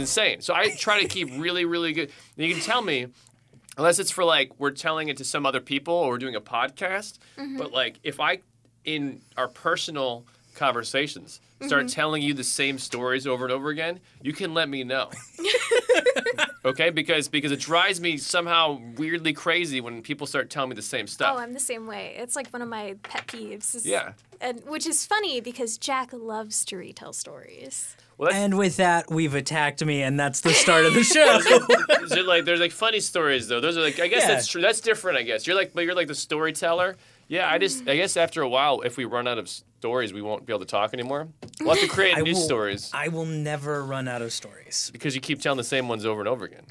insane. So I try to keep really, really good. And you can tell me, unless it's for like we're telling it to some other people or we're doing a podcast, but like if I, in our personal conversations, start telling you the same stories over and over again, you can let me know. Okay? Because it drives me somehow weirdly crazy when people start telling me the same stuff. Oh, I'm the same way. It's like one of my pet peeves. Yeah. And which is funny because Jack loves to retell stories. Well, And with that, we've attacked me, and that's the start of the show. there's like funny stories though. Those are like, I guess that's true. That's different. I guess you're like the storyteller. Yeah, I guess after a while, if we run out of stories, we won't be able to talk anymore. We'll have to create new stories. I will never run out of stories. Because you keep telling the same ones over and over again.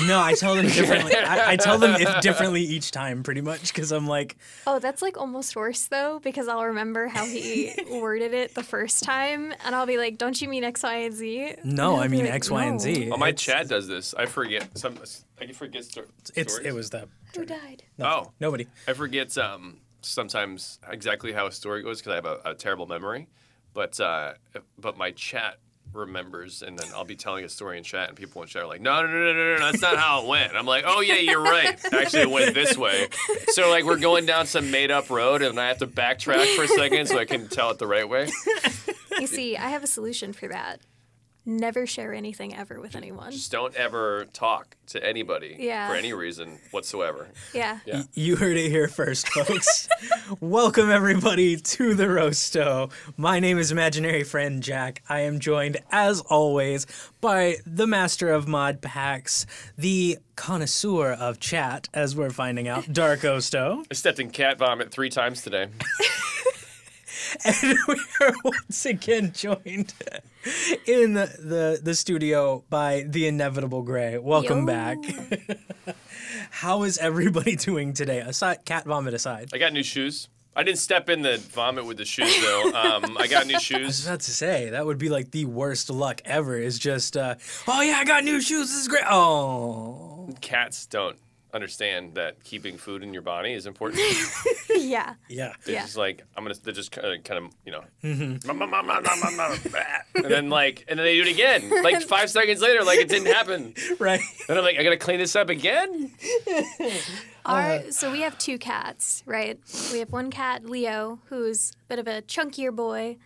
No, I tell them differently. I tell them differently each time, pretty much, because I'm like... Oh, that's like almost worse, though, because I'll remember how he worded it the first time, and I'll be like, don't you mean X, Y, and Z? No, I mean like, X, Y, and Z. Oh, my chat does this. I forget. I forget stories. It was that. Who died? Nobody. I forget sometimes exactly how a story goes because I have a terrible memory. But my chat remembers, and then I'll be telling a story in chat, and people in chat are like, no, that's not how it went. I'm like, oh, yeah, you're right. Actually, it went this way. So, like, we're going down some made-up road, and I have to backtrack for a second so I can tell it the right way. You see, I have a solution for that. Never share anything ever with anyone. Just don't ever talk to anybody Yeah. for any reason whatsoever. Yeah. Yeah. You heard it here first, folks. Welcome, everybody, to the Roasto. My name is ImaginaryFriendJack. I am joined, as always, by the master of mod packs, the connoisseur of chat, as we're finding out, Darkosto. I stepped in cat vomit 3 times today. And we are once again joined in the studio by TheInevitableGrey. Welcome Yo. back. How is everybody doing today? Aside, cat vomit aside. I got new shoes. I didn't step in the vomit with the shoes, though. I got new I was shoes. about to say, that would be like the worst luck ever, is just, oh yeah, I got new shoes, this is great. Oh. Cats don't understand that keeping food in your body is important. Yeah. Yeah. They're Yeah. just like, they're just kind of, you know, and then they do it again, like 5 seconds later, like it didn't happen. Right. And I'm like, I gotta clean this up again? So we have 2 cats, right? We have one cat, Leo, who's a bit of a chunkier boy,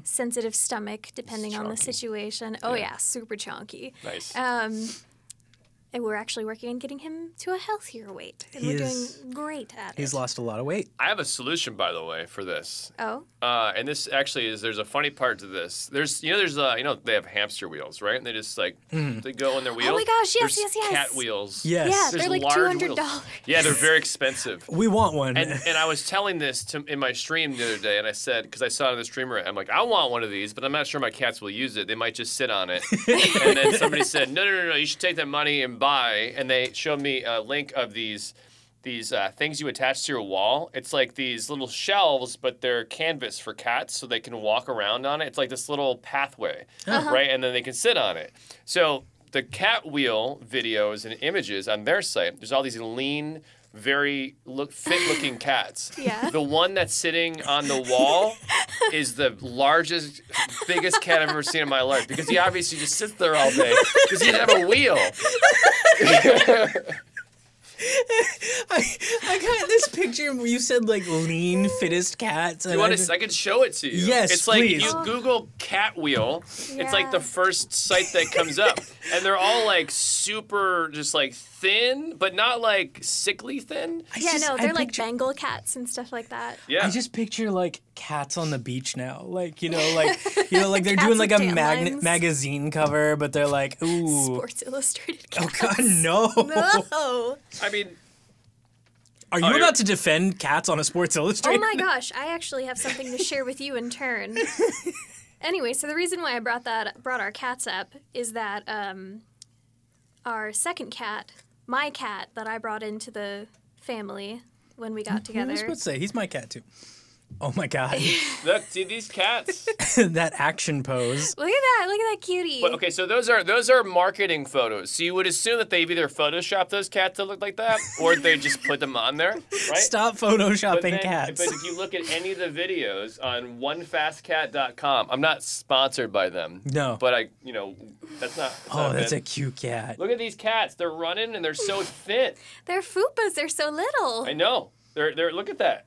sensitive stomach, depending on the Chunky. situation. Oh, yeah, super chunky. Nice. And we're actually working on getting him to a healthier weight. And He we're is- doing great at it. He's lost a lot of weight. I have a solution, by the way, for this. Oh? And this actually there's a funny part to this. They have hamster wheels, right? And they just like, they go on their wheels. Oh my gosh, yes, There's yes. cat wheels. Yes. Yeah, There's they're like large $200. wheels. Yeah, they're very expensive. We want one. And I was telling this in my stream the other day, and I said, because I saw it on the streamer, I'm like, I want one of these, but I'm not sure my cats will use it. They might just sit on it. And then somebody said, no, you should take that money and buy. And they showed me a link of these things you attach to your wall. It's like these little shelves, but they're canvas for cats, so they can walk around on it. It's like this little pathway, right? And then they can sit on it. So the cat wheel videos and images on their site, there's all these lean, very fit-looking cats. Yeah. The one that's sitting on the wall is the largest, biggest cat I've ever seen in my life, because he obviously just sits there all day because he doesn't have a wheel. I got this picture where you said like lean fittest cats. You want to? I can show it to you. Yes, it's like please. you Google cat wheel. It's like the Yeah. first site that comes up, and they're all like super, just like thin, but not like sickly thin. They're like Bengal cats and stuff like that. Yeah. I just picture like cats on the beach now, like like they're Cats doing like with a tan lines. magazine cover, but they're like, ooh, Sports Illustrated oh cats. god, no. No. I mean, Are you about to defend cats on a Sports Illustrated? Oh my gosh, I actually have something to share with you in turn. Anyway, so the reason why I brought our cats up is that our second cat, my cat that I brought into the family when we got I was together. about to say he's my cat too. Oh my god. Look, see these cats? That action pose. Look at that. Look at that cutie. But, okay, so those are marketing photos. So you would assume that they've either photoshopped those cats to look like that, or they just put them on there, right? Stop photoshopping cats. But if you look at any of the videos on onefastcat.com, I'm not sponsored by them. No. But that's not. That's a cute cat. Look at these cats. They're running and they're so thin. They're fupas. They're so little. I know. They're look at that.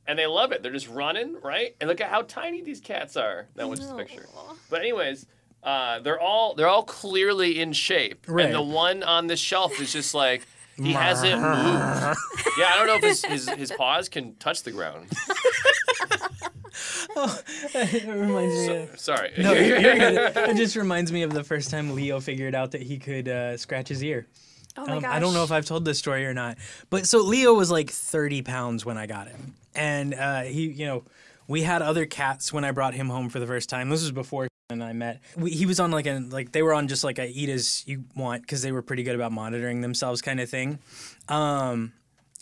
And they love it. They're just running, right? And look at how tiny these cats are. That one's just a picture. But anyways, they're all clearly in shape. Right. And the one on the shelf is just like he hasn't moved. Yeah, I don't know if his paws can touch the ground. It reminds me. Sorry. No, you're good. It just reminds me of the first time Leo figured out that he could scratch his ear. Oh my gosh. I don't know if I've told this story or not, but so Leo was like 30 pounds when I got him, and we had other cats when I brought him home for the first time. This was before and I met. He was on they were on just like a eat as you want because they were pretty good about monitoring themselves kind of thing. That's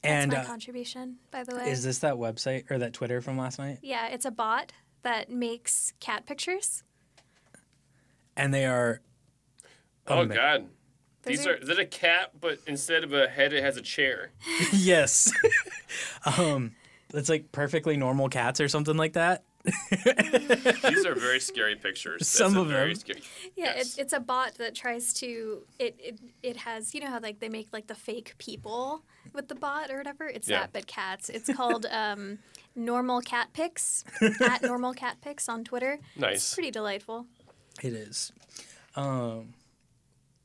my contribution, by the way. Is this that website or that Twitter from last night? Yeah, it's a bot that makes cat pictures. And they are. Oh God. Is that a cat, but instead of a head, it has a chair? Yes. It's like perfectly normal cats or something like that. These are very scary pictures. Some of them. Yeah, it's a bot that tries to. It has, you know how like they make like the fake people with the bot or whatever. It's that, but cats. It's called Normal Cat Pics at Normal Cat Pics on Twitter. Nice. It's pretty delightful. It is.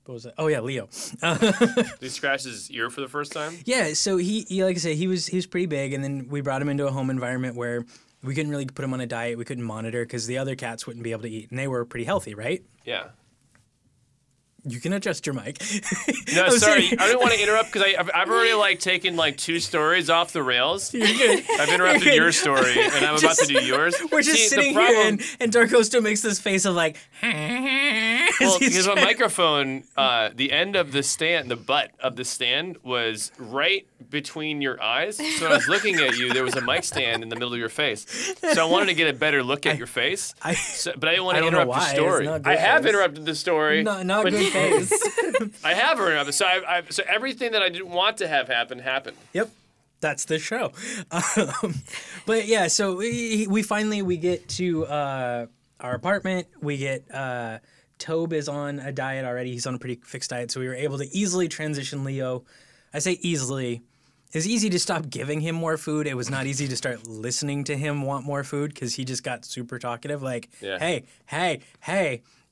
What was that? Oh yeah, Leo. Did he scratch his ear for the first time? Yeah, so he like I said, he was pretty big, and then we brought him into a home environment where we couldn't really put him on a diet. We couldn't monitor because the other cats wouldn't be able to eat, and they were pretty healthy, right? Yeah. You can adjust your mic. No, sorry, I didn't want to interrupt because I've already taken 2 stories off the rails. You're good. I've interrupted your story, and I'm about to do yours. We're just sitting here, and Darkosto makes this face of like. Well, because my microphone, the end of the stand, the butt of the stand was right between your eyes. So when I was looking at you, there was a mic stand in the middle of your face. So I wanted to get a better look at your face, but I didn't want to interrupt your story. I have interrupted the story. Not good face. I have interrupted. So everything that I didn't want to have happen happened. Yep. That's the show. But yeah, so we finally get to our apartment. We get Tobe is on a diet already. He's on a pretty fixed diet, so we were able to easily transition Leo. I say easily. It's easy to stop giving him more food. It was not easy to start listening to him want more food because he just got super talkative, hey.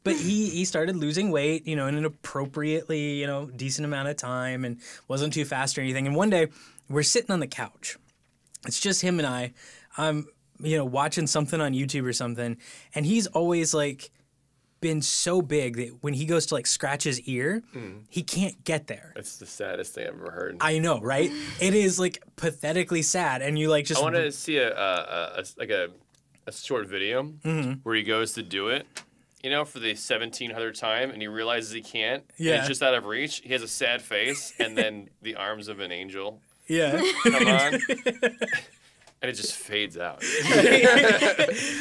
But he started losing weight, in an appropriately, decent amount of time and wasn't too fast or anything. And one day, we're sitting on the couch. It's just him and I. I'm, watching something on YouTube or something, and he's always been so big that when he goes to scratch his ear, he can't get there. That's the saddest thing I've ever heard. I know, right? It is pathetically sad, and you just. I want to see a short video where he goes to do it. For the 1700th time, and he realizes he can't. Yeah. And it's just out of reach. He has a sad face, and then the arms of an angel. Yeah. Come on. And it just fades out.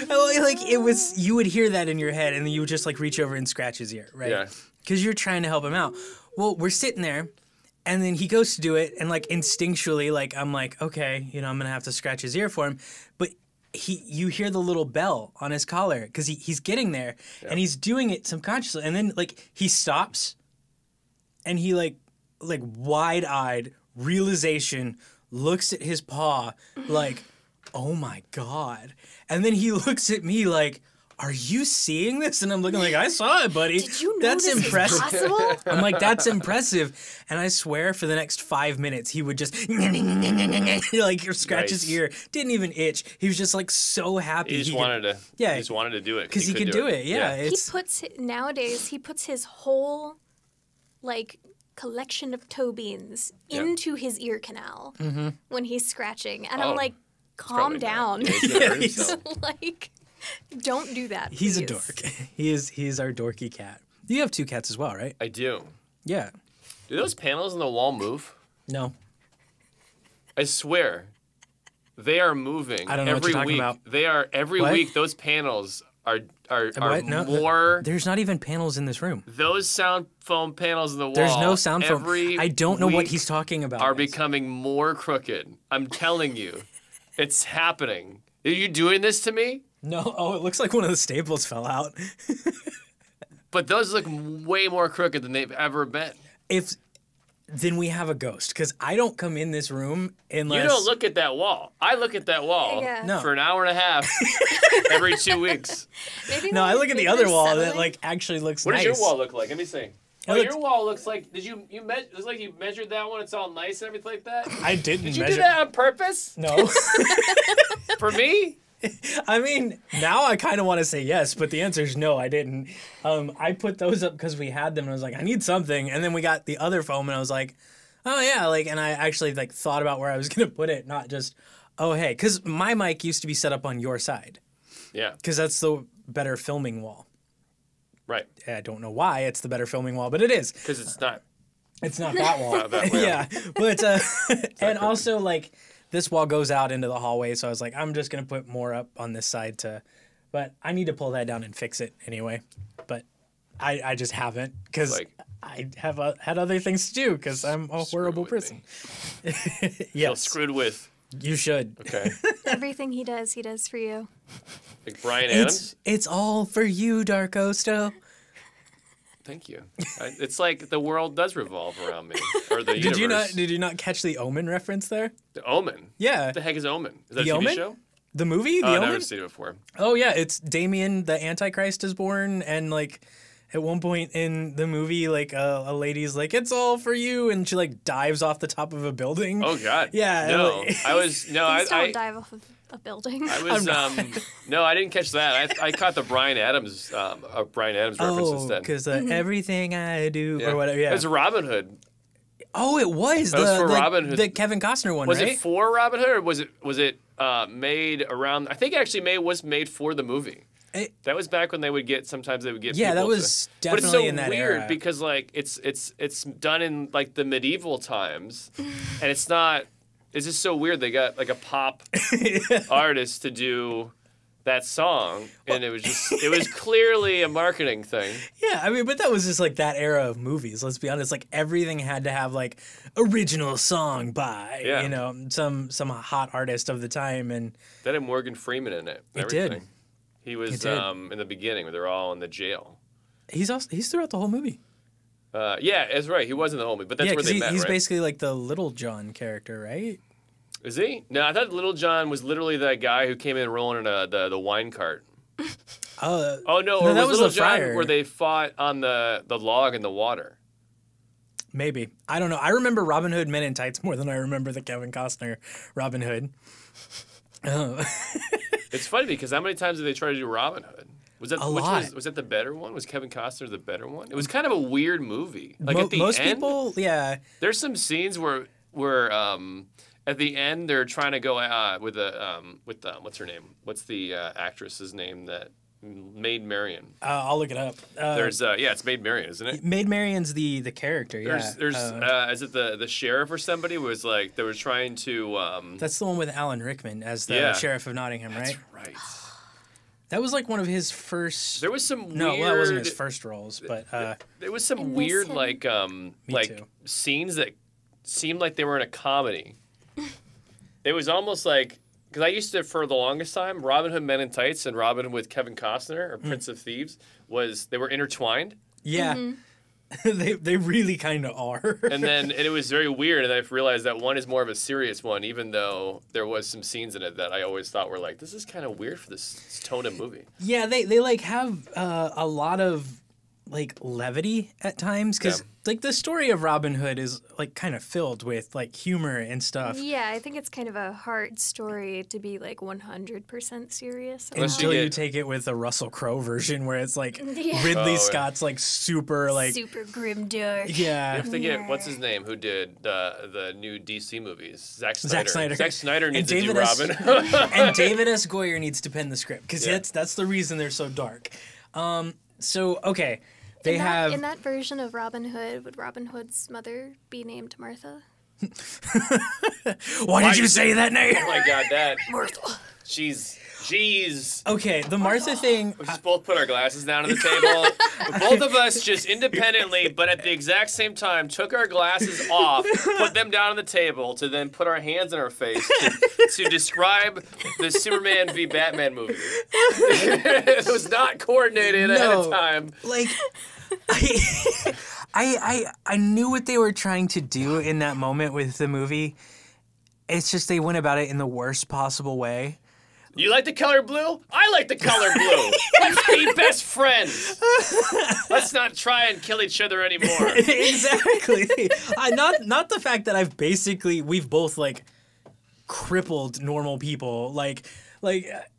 It was, you would hear that in your head, and then you would just reach over and scratch his ear, right? Yeah. Because you're trying to help him out. Well, we're sitting there, and then he goes to do it, and instinctually, I'm okay, I'm gonna have to scratch his ear for him, but you hear the little bell on his collar because he's getting there, and he's doing it subconsciously, and then he stops, and he wide-eyed realization looks at his paw oh my God, and then he looks at me are you seeing this? And I'm looking I saw it, buddy. Did you know that's this impressive. Is possible? I'm that's impressive. And I swear for the next 5 minutes, he would just scratch his ear. Didn't even itch. He was just so happy. He just wanted to. Yeah. He just wanted to do it. Because he could do it. Yeah. Nowadays, he puts his whole, collection of toe beans into his ear canal when he's scratching. And I'm calm down. Don't do that, please. He's a dork. He is our dorky cat. You have 2 cats as well, right? I do. Yeah. Do those panels on the wall move? No. I swear. They are moving. I don't know every what you're talking week. about. They are every What? week. Those panels are What? No, more. There's not even panels in this room. Those sound foam panels in the wall. There's no sound foam. every I don't know what week he's talking about. Are guys. becoming more crooked. I'm telling you, it's happening. Are you doing this to me? No. Oh, it looks like one of the staples fell out. But those look way more crooked than they've ever been. Then we have a ghost, because I don't come in this room unless... You don't look at that wall. I look at that wall Yeah. No. for an hour and a half every 2 weeks. Maybe No, I look at the maybe other they're wall settling. that like actually looks What nice. does your wall look like? Let me see. Oh, looks- your wall looks like. Did you looks like you measured that one? It's all nice and everything like that. I didn't Did you measure. do that on purpose No. for me? I mean, now I kind of want to say yes, but the answer is no, I didn't. I put those up because we had them, and I was like, I need something. And then we got the other foam, and I was like, oh yeah, like, and I actually like thought about where I was gonna put it, not just, oh hey, because my mic used to be set up on your side, Yeah. because that's the better filming wall. Right. I don't know why it's the better filming wall, but it is. Because it's not. It's not that wall. Not that way. Yeah, but and also like this wall goes out into the hallway, so I was like, I'm just gonna put more up on this side but I need to pull that down and fix it anyway. But I just haven't because Like- I have had other things to do because I'm a horrible with person. Feel Yes, screwed with. you should. Okay. Everything he does for you. Like Brian Adams. It's all for you, Darkosto. Thank you. It's like the world does revolve around me, or the Did universe. you not catch the Omen reference there? The Omen. Yeah, What the heck is Omen? Is that The a TV Omen? show? the movie, The Oh, I've Omen. never seen it before. Oh yeah, it's Damien the Antichrist is born, and like at one point in the movie, like a lady's like, "It's all for you," and she like dives off the top of a building. Oh God. Yeah, No, like- I was no. Please don't I dive off of a building. I was no, I didn't catch that. I caught the Brian Adams reference Oh, instead. because everything I do Yeah. or whatever. Yeah. It was Robin Hood. Oh, it was That was for Robin Hood. the Kevin Costner one, Was right? it for Robin Hood or was it made around? I think it actually was made for the movie. That was back when sometimes they would get Yeah, that people was to, but it's so definitely in that weird era. because like it's done in like the medieval times, and it's not. It's just so weird. They got like a pop artist to do that song, and it was clearly a marketing thing. Yeah, I mean, but that was just like that era of movies. Let's be honest. Like everything had to have like original song by some hot artist of the time, and That had Morgan Freeman in it. It did. Everything. He was It did. in the beginning where they're all in the jail. he's throughout the whole movie. Yeah, that's right. He was in the whole movie, but that's Yeah, where because they met, he's right? basically like the Little John character, right? Is he? No, I thought Little John was literally that guy who came in rolling in the wine cart. Oh, Oh no, or that was was Little the John friar. where they fought on the log in the water? maybe. I don't know. I remember Robin Hood Men in Tights more than I remember the Kevin Costner Robin Hood. Oh. It's funny because how many times did they try to do Robin Hood? Was that A which lot. was that the better one? Was Kevin Costner the better one? It was kind of a weird movie. Like at the Most end, people, yeah. there's some scenes where at the end they're trying to go with what's her name? What's the actress's name that Maid Marian? I'll look it up. It's Maid Marian, isn't it? Maid Marian's the character, yeah. There's is it the sheriff or somebody was like they were trying to That's the one with Alan Rickman as the Yeah. sheriff of Nottingham, right? That's right. That was like one of his first. There was some No, weird. well, that wasn't his first roles, but There was some I miss weird him. like too. scenes that seemed like they were in a comedy. It was almost like because I used to for the longest time Robin Hood Men in Tights and Robin Hood with Kevin Costner or Prince of Thieves they were intertwined. yeah, they really kind of are. And it was very weird, and I realized that one is more of a serious one, even though there was some scenes in it that I always thought were like, this is kind of weird for this tone of movie. Yeah, they like have a lot of like levity at times because Yeah. like the story of Robin Hood is like kind of filled with like humor and stuff. Yeah, I think it's kind of a hard story to be like 100% serious. Unless Until you you get- take it with the Russell Crowe version where it's like Yeah. Ridley Oh, yeah. Scott's like super like super grim dark. You yeah. have to get what's his name who did the new DC movies, Zack Snyder. Zack Snyder. Zack Snyder needs to do David S. Robin. And David S. Goyer needs to pen the script because Yeah. that's the reason they're so dark. So they have In that version of Robin Hood, would Robin Hood's mother be named Martha? Why did you say that name? Oh my God, that. Martha. Jeez. Okay, the Martha thing. We just both put our glasses down on the table. Both of us just independently, but at the exact same time, took our glasses off, put them down on the table, to then put our hands in our face to describe the Superman v Batman movie. It was not coordinated ahead of time. Like, I knew what they were trying to do in that moment with the movie. It's just they went about it in the worst possible way. You like the color blue? I like the color blue. Let's be best friends. Let's not try and kill each other anymore. Exactly. Not the fact that we've both like crippled normal people. Like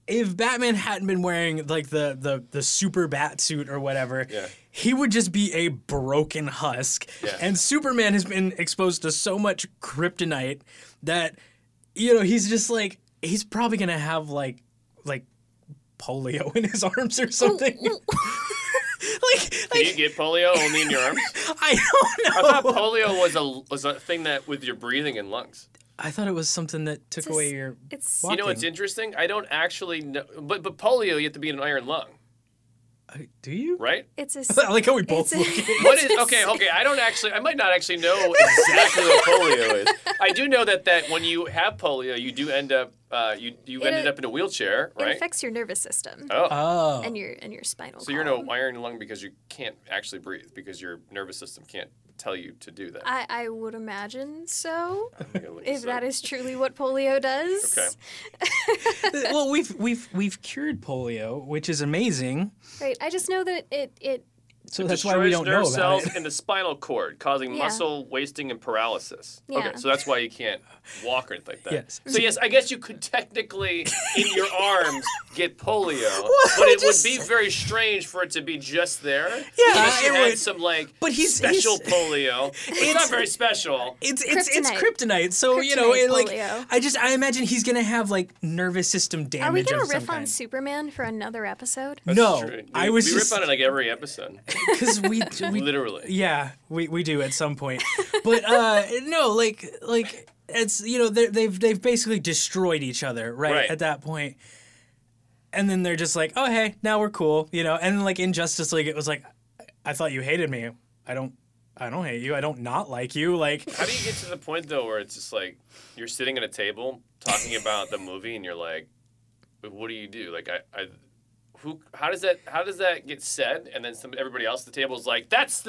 if Batman hadn't been wearing like the super bat suit or whatever, he would just be a broken husk. Yeah. And Superman has been exposed to so much kryptonite that, you know, he's just like, he's probably gonna have like polio in his arms or something. Can you get polio only in your arms? I don't know. I thought polio was a thing that with your breathing and lungs. I thought it was something that took away your walking. You know what's interesting? I don't actually know, but polio you have to be in an iron lung. Do you? Right? I like how we both look at it. What is okay? I might not actually know exactly what polio is. I do know that when you have polio, you do end up you ended up in a wheelchair, right? It affects your nervous system. Oh. And your spinal column. So you're in an iron lung because you can't actually breathe because your nervous system can't tell you to do that. I would imagine so. If that is truly what polio does. Okay. Well, we've cured polio, which is amazing. Right. I just know that it so that's why we don't know about cells it. in the spinal cord, causing muscle wasting and paralysis. Yeah. Okay, so that's why you can't walk or anything like that. Yes. So yes, I guess you could technically, in your arms, get polio, but it would be very strange for it to be just there. Yeah, unless you had some special polio. It's not very special. It's kryptonite. So you know, I imagine he's gonna have like nervous system damage. Are we gonna of some riff on kind. Superman for another episode? No, true. we riff on it like every episode. Because we literally. Yeah, we do at some point. But no, like it's, you know, they've basically destroyed each other right at that point. And then they're just like, oh hey, now we're cool, you know. And like in Justice League, it was like, I thought you hated me. I don't hate you. I don't not like you. Like, how do you get to the point though where it's just like you're sitting at a table talking about the movie and you're like, what do you do? Like how does that get said? And then everybody else at the table is like, that's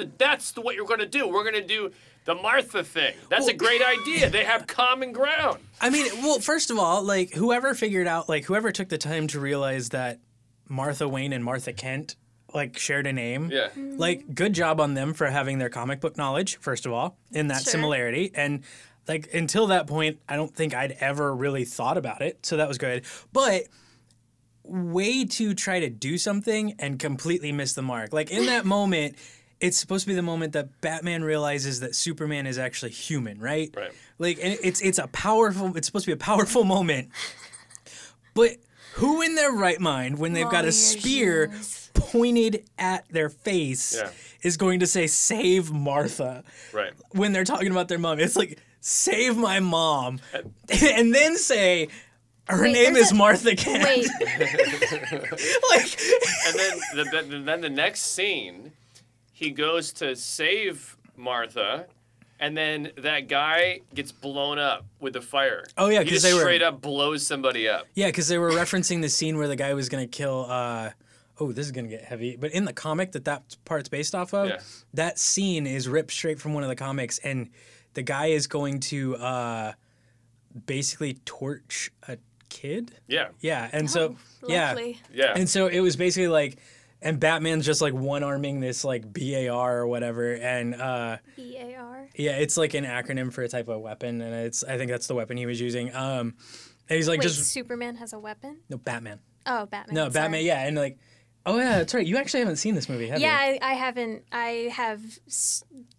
what you're gonna do. We're gonna do the Martha thing. That's a great idea. They have common ground. I mean, well, first of all, like whoever took the time to realize that Martha Wayne and Martha Kent like shared a name. Yeah. Like, good job on them for having their comic book knowledge, first of all, in that similarity. And like until that point, I don't think I'd ever really thought about it. So that was good. But way to try to do something and completely miss the mark. Like in that moment, it's supposed to be the moment that Batman realizes that Superman is actually human, right? Right. Like, and it's supposed to be a powerful moment. But who in their right mind, when they've got a spear pointed at their face, is going to say, save Martha? Right. When they're talking about their mom. It's like, save my mom. And then say, her name is Martha Kent. Wait. And then the next scene, he goes to save Martha, and then that guy gets blown up with the fire. Oh yeah, because he straight up blows somebody up. Yeah, because they were referencing the scene where the guy was gonna kill. Oh, this is gonna get heavy. But in the comic that part's based off of, that scene is ripped straight from one of the comics, and the guy is going to basically torch a kid. Yeah. Yeah, and so lovely. Yeah. And so it was basically like, and Batman's just like one-arming this like BAR or whatever, and BAR. Yeah, it's like an acronym for a type of weapon, and I think that's the weapon he was using. And he's like, Wait, Superman has a weapon? No, Batman. Oh, Batman. No, Batman. Yeah, and like Oh yeah, that's right. You actually haven't seen this movie, have you? Yeah, I haven't. I have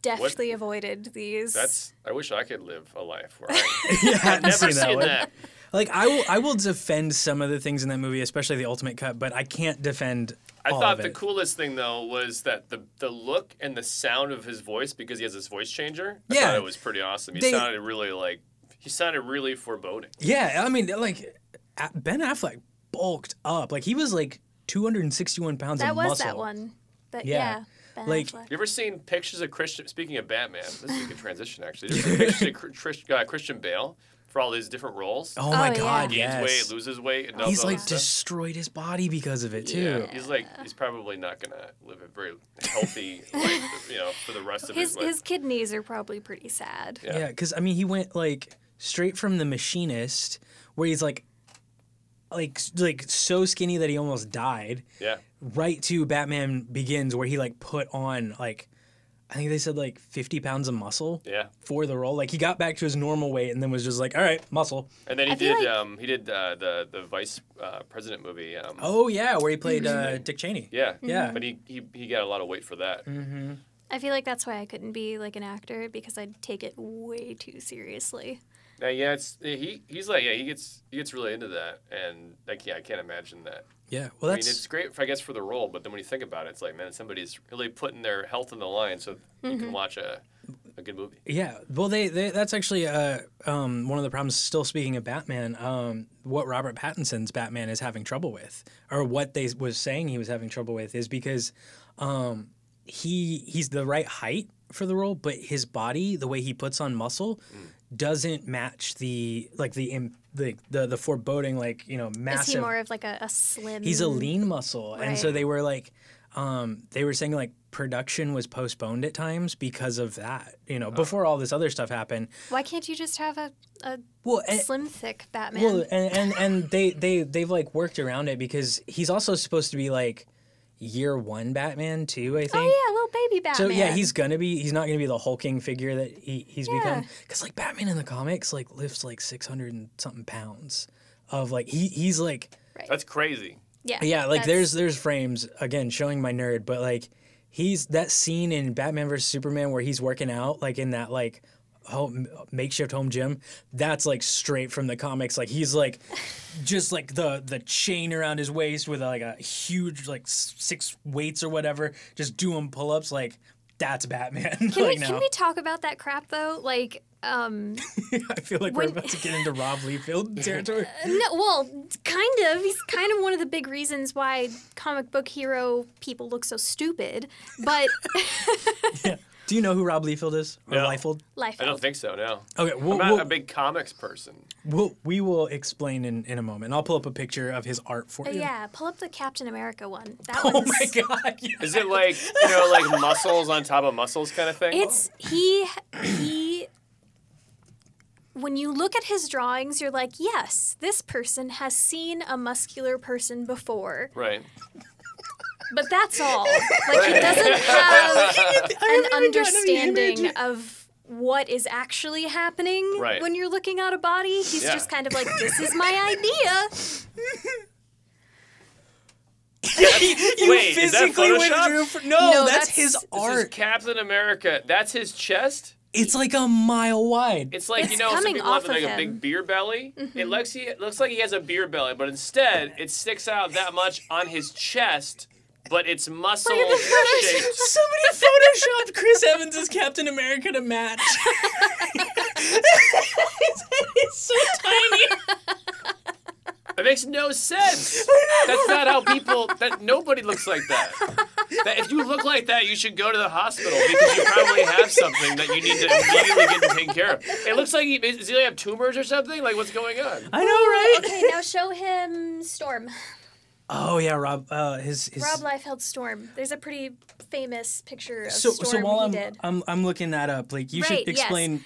deftly avoided these. I wish I could live a life where I I've never seen that. Like I will defend some of the things in that movie, especially the ultimate cut, but I can't defend I all thought of it. the coolest thing though was that the look and the sound of his voice, because he has this voice changer. I thought it was pretty awesome. He sounded really foreboding. Yeah, I mean, like Ben Affleck bulked up. Like he was like 261 pounds of muscle. That was that one. But Yeah. Ben Like- Affleck. You ever seen pictures of Christian? Speaking of Batman, this is a good transition actually. You ever seen pictures of Christian Bale for all these different roles? Oh my Oh, God, Gains yes. weight, loses weight, and does He's all like that stuff. destroyed his body because of it too. Yeah, he's probably not gonna live a very healthy life, for the rest of his life. His kidneys are probably pretty sad. Yeah. Yeah, because I mean, he went like straight from The Machinist, where he's like so skinny that he almost died, Yeah. right to Batman Begins, where he like put on like, I think they said like 50 pounds of muscle Yeah. for the role. Like he got back to his normal weight and then was just like, all right, muscle. And then he I feel did the vice president movie. Oh yeah, where he played Dick Cheney. Yeah. Yeah. But he got a lot of weight for that. I feel like that's why I couldn't be like an actor, because I'd take it way too seriously. Yeah, he's like he gets really into that, and like I can't imagine that. Yeah, well I mean, that's it's great I guess for the role, but then when you think about it, it's like, man, somebody's really putting their health on the line so you can watch a good movie. yeah. Well, they that's actually one of the problems. Still speaking of Batman, what Robert Pattinson's Batman is having trouble with, or what they was saying he was having trouble with, is because he's the right height for the role, but his body, the way he puts on muscle, doesn't match the foreboding, massive. Is he more of like a slim? He's a lean muscle, and so Right. they were like, they were saying like production was postponed at times because of that. Before all this other stuff happened. Why can't you just have a Well, slim, thick Batman? well, and they've like worked around it because he's also supposed to be like year one Batman too, I think. oh yeah, little baby Batman. So yeah, he's not gonna be the hulking figure that he's become. Because like Batman in the comics like lifts like 600 and something pounds of like he's like Right. That's crazy. yeah, like that's- there's frames again showing my nerd, but like he's that scene in Batman vs Superman where he's working out like in that like makeshift home gym. That's like straight from the comics. Like he's like just like the chain around his waist with like a huge like 6 weights or whatever, just doing pull-ups. Like that's Batman. Can we talk about that crap though? Like, I feel like we're about to get into Rob Liefeld territory. no, well, kind of. He's kind of one of the big reasons why comic book hero people look so stupid. But Yeah. Do you know who Rob Liefeld is? Or No. Liefeld? Life. I don't think so. No. Okay, I'm not a big comics person. we will explain in a moment. I'll pull up a picture of his art for you. Yeah, pull up the Captain America one. That Oh one's, my god. Yes. Is it like like muscles on top of muscles kind of thing? It's he. When you look at his drawings, you're like, yes, this person has seen a muscular person before. right. But that's all. Like, he doesn't have an understanding of what is actually happening Right. when you're looking at a body. He's Yeah. just kind of like, this is my idea. You Wait, is that physically Photoshop? withdrew no, No, that's that's- his This is art. Captain America. That's his chest. It's like a mile wide. It's like It's some coming people have off like of a big him. beer belly. It looks like he has a beer belly, but instead it sticks out that much on his chest, but it's muscle shaped. Somebody photoshopped Chris Evans as Captain America to match. It's so tiny. It makes no sense. That's not how people. Nobody looks like that. If you look like that, you should go to the hospital because you probably have something that you need to immediately get taken care of. It looks like does he have tumors or something? Like what's going on? I know, right? Okay, now show him Storm. Oh yeah, Rob. His Rob Liefeld Storm. There's a pretty famous picture of So Storm while he did. I'm looking that up, like you Right, should yes. explain.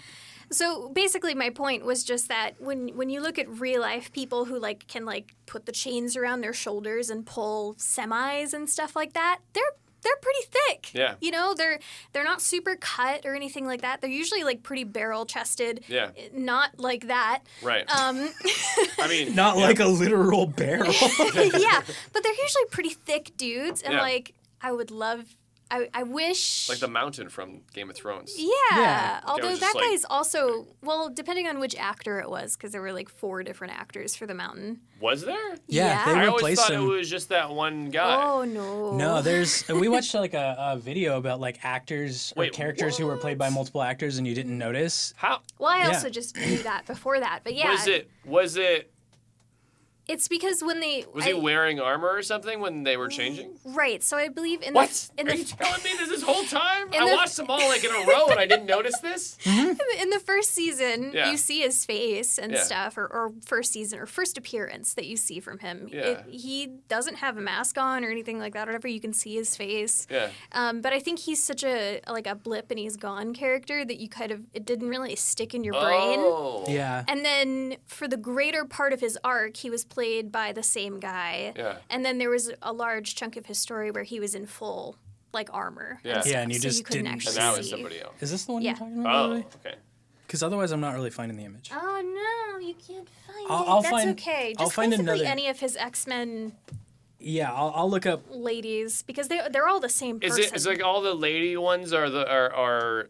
So basically, my point was just that when you look at real life people who can put the chains around their shoulders and pull semis and stuff like that, they're they're pretty thick. Yeah. You know, they're not super cut or anything like that. They're usually like pretty barrel chested. Yeah. Not like that. Right. I mean, Not like a literal barrel. Yeah, but they're usually pretty thick dudes, and Yeah. like I would love. I wish. like the mountain from Game of Thrones. Yeah. Although was that just like- guy's also, well, depending on which actor it was, because there were like 4 different actors for the mountain. Was there? Yeah, they I always replaced thought him. it was just that one guy. Oh no. No, we watched like a video about like actors or Wait, characters who were played by multiple actors and you didn't notice. How Well, I Yeah. also just knew that before that, but yeah. was it? It's because when they Was he wearing armor or something when they were changing? right? So I believe in What? the in Are you the telling me this whole time? in I the- watched them all like in a row and I didn't notice this? in the first season, Yeah. you see his face and Yeah. stuff, or first season or first appearance that you see from him. Yeah. He doesn't have a mask on or anything like that. Or whatever, you can see his face. Yeah. But I think he's such a blip and he's gone character that it didn't really stick in your brain. Oh. Yeah. And then for the greater part of his arc, he was played by the same guy. Yeah. And then there was a large chunk of his story where he was in full like armor. Yeah. stuff, Yeah, and you so just you couldn't didn't actually And now see. it's somebody else. Is this the one Yeah. you're talking about? Oh, okay. Because otherwise I'm not really finding the image. Oh no, you can't find I'll it. That's find- okay. Just I'll find basically another- any of his X-Men Yeah, I'll look up. ladies because they're all the same person. Is like all the lady ones are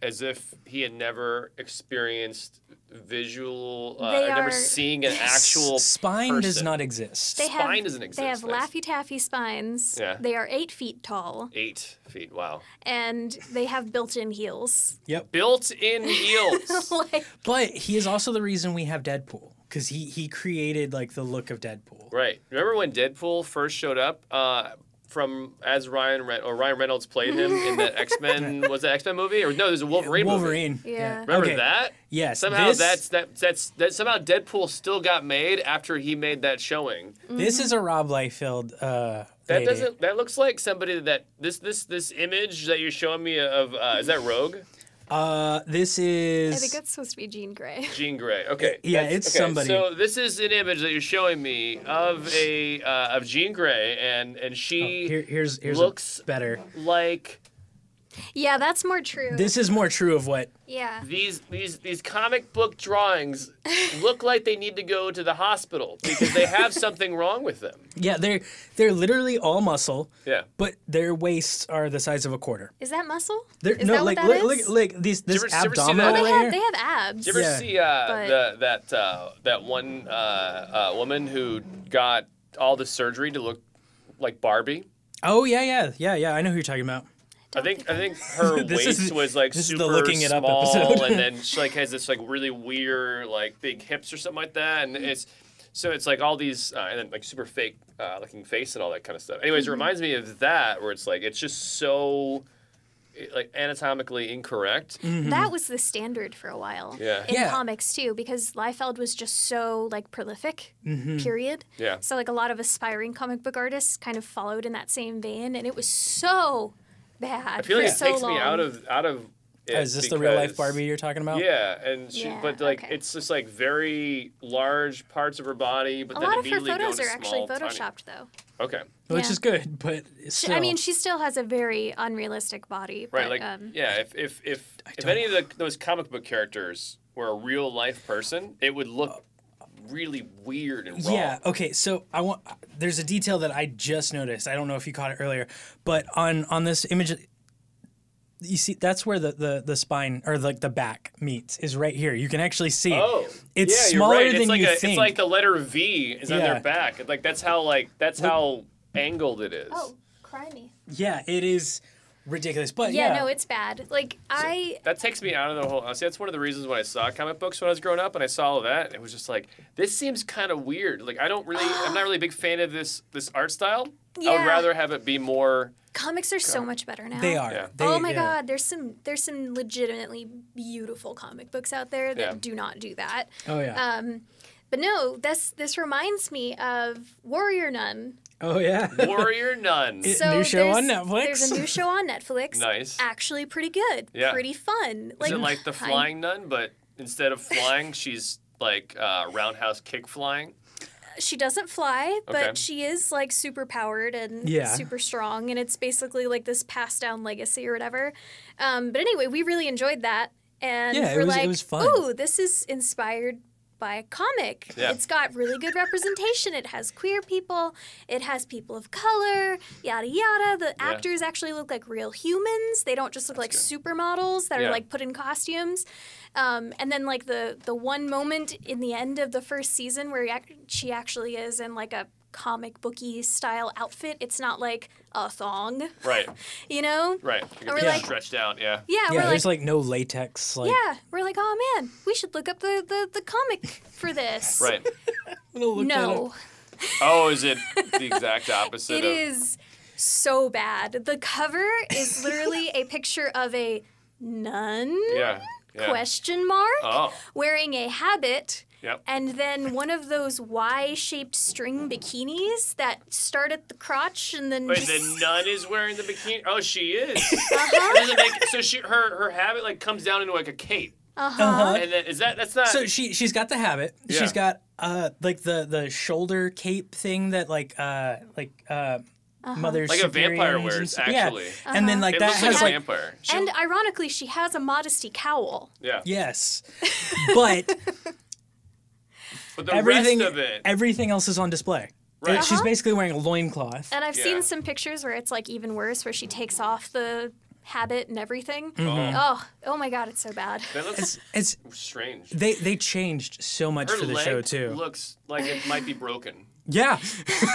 as if he had never experienced visual, They never are- seeing an actual Spine does person. not exist. They have, spine doesn't exist, They have nice. Laffy Taffy spines. Yeah. They are 8 feet tall, 8 feet. Wow. and they have built-in heels. Yep. Built-in heels. Like, But he is also the reason we have Deadpool. Because he created like the look of Deadpool. Right. Remember when Deadpool first showed up? As Ryan Reynolds played him in that X-Men was that X-Men movie or no? There's a Wolverine. movie. Wolverine. Yeah. Remember Okay. that? Yes. Somehow this, that somehow Deadpool still got made after he made that showing. This is a Rob Liefeld. That lady. doesn't. That looks like somebody that this image that you're showing me of is that Rogue? This I is. think that's supposed to be Jean Grey. Jean Grey. Okay. Yeah, That's- it's okay, somebody. So this is an image that you're showing me of of Jean Grey, and she Here's looks better. like Yeah, that's more true. This is more true of what. yeah. these comic book drawings look like they need to go to the hospital because they have something wrong with them. Yeah, they're literally all muscle. Yeah. But their waists are the size of a quarter. Is that muscle? They're, Is no, that like what that look, is? look, this you ever see abdominal that? Oh, right they here. have abs. Did you ever Yeah. see that one woman who got all the surgery to look like Barbie? Oh yeah. I know who you're talking about. I think her This waist is- was like this is super the looking it up small, episode. and then she like has this like really weird like big hips or something like that, and it's like all these and then like super fake looking face and all that kind of stuff. Anyways, it reminds me of that where it's like it's just so like anatomically incorrect. That was the standard for a while. Yeah. In Yeah. comics too, because Liefeld was just so like prolific. Period. Yeah. So like a lot of aspiring comic book artists kind of followed in that same vein, and it was so bad. I feel like for it so takes long. me out of. It Is this the real life because- Barbie you're talking about? Yeah, and Yeah, but like okay. it's just like very large parts of her body, but A then lot of her immediately photos go are to actually small, tiny- photoshopped though. Okay. Which Yeah. is good, but still. I mean, she still has a very unrealistic body. Right, But, like yeah, if don't- any of those comic book characters were a real life person, it would look really weird and wrong. Yeah. Okay. So there's a detail that I just noticed. I don't know if you caught it earlier, but on this image, you see that's where the spine or like the back meets is right here. You can actually see. Oh, It's yeah, smaller you're right. than it's like you It's think. like the letter V is on Yeah. their back. Like that's how angled it is. oh, cry me. Yeah, it is ridiculous. But Yeah, no, it's bad. Like That takes me out of the whole. See, that's one of the reasons when I saw comic books when I was growing up, and I saw all of that. It was just like, this seems kind of weird. Like, I'm not really a big fan of this art style. I would Yeah. rather have it be more. comics are so much better now. they are. Yeah. They- Oh my yeah. God, there's some legitimately beautiful comic books out there that Yeah. do not do that. Oh yeah. But no, this reminds me of Warrior Nun. Oh yeah. Warrior Nuns. It- New show on there's- Netflix? There's a new show on Netflix. Nice. Actually pretty good. Yeah. Pretty fun. Is it like the flying nun, but instead of flying, she's like roundhouse kick flying? She doesn't fly, but Okay. she is like super powered and super strong, and it's basically like this passed down legacy or whatever. But anyway, we really enjoyed that, and we're it was fun. ooh, this is inspired by a comic. Yeah. It's got really good representation. It has queer people. It has people of color. Yada yada. The actors actually look like real humans. They don't just look like supermodels that are like put in costumes. And then like the one moment in the end of the first season where she actually is in like a comic booky style outfit. It's not like a thong. Right. You know? Right. We're You're like, stretched out, yeah. yeah, we're there's like, like no latex. Like, yeah, we're like, oh man, we should look up the comic for this. Right. No. Oh, is it the exact opposite It of... is so bad. The cover is literally a picture of a nun, Yeah. question mark, Oh. wearing a habit, Yep. and then one of those Y-shaped string bikinis that start at the crotch and then Wait, just... the nun is wearing the bikini? Oh, she is. Uh-huh. Does it make, so her habit like comes down into like a cape. Uh-huh. And then that's not... So she's got the habit. Yeah. She's got like the shoulder cape thing that Mother Like a Superior vampire uses. wears, Yeah. actually. And then like It that looks has like a like vampire. And ironically, she has a modesty cowl. Yeah. yes, but But the everything rest of it... everything else is on display. Right. She's basically wearing a loincloth. And I've Yeah. seen some pictures where it's like even worse, where she takes off the habit and everything. Oh. Oh my god, it's so bad. That looks It's strange. they changed so much Her for the leg show too. looks like it might be broken. Yeah.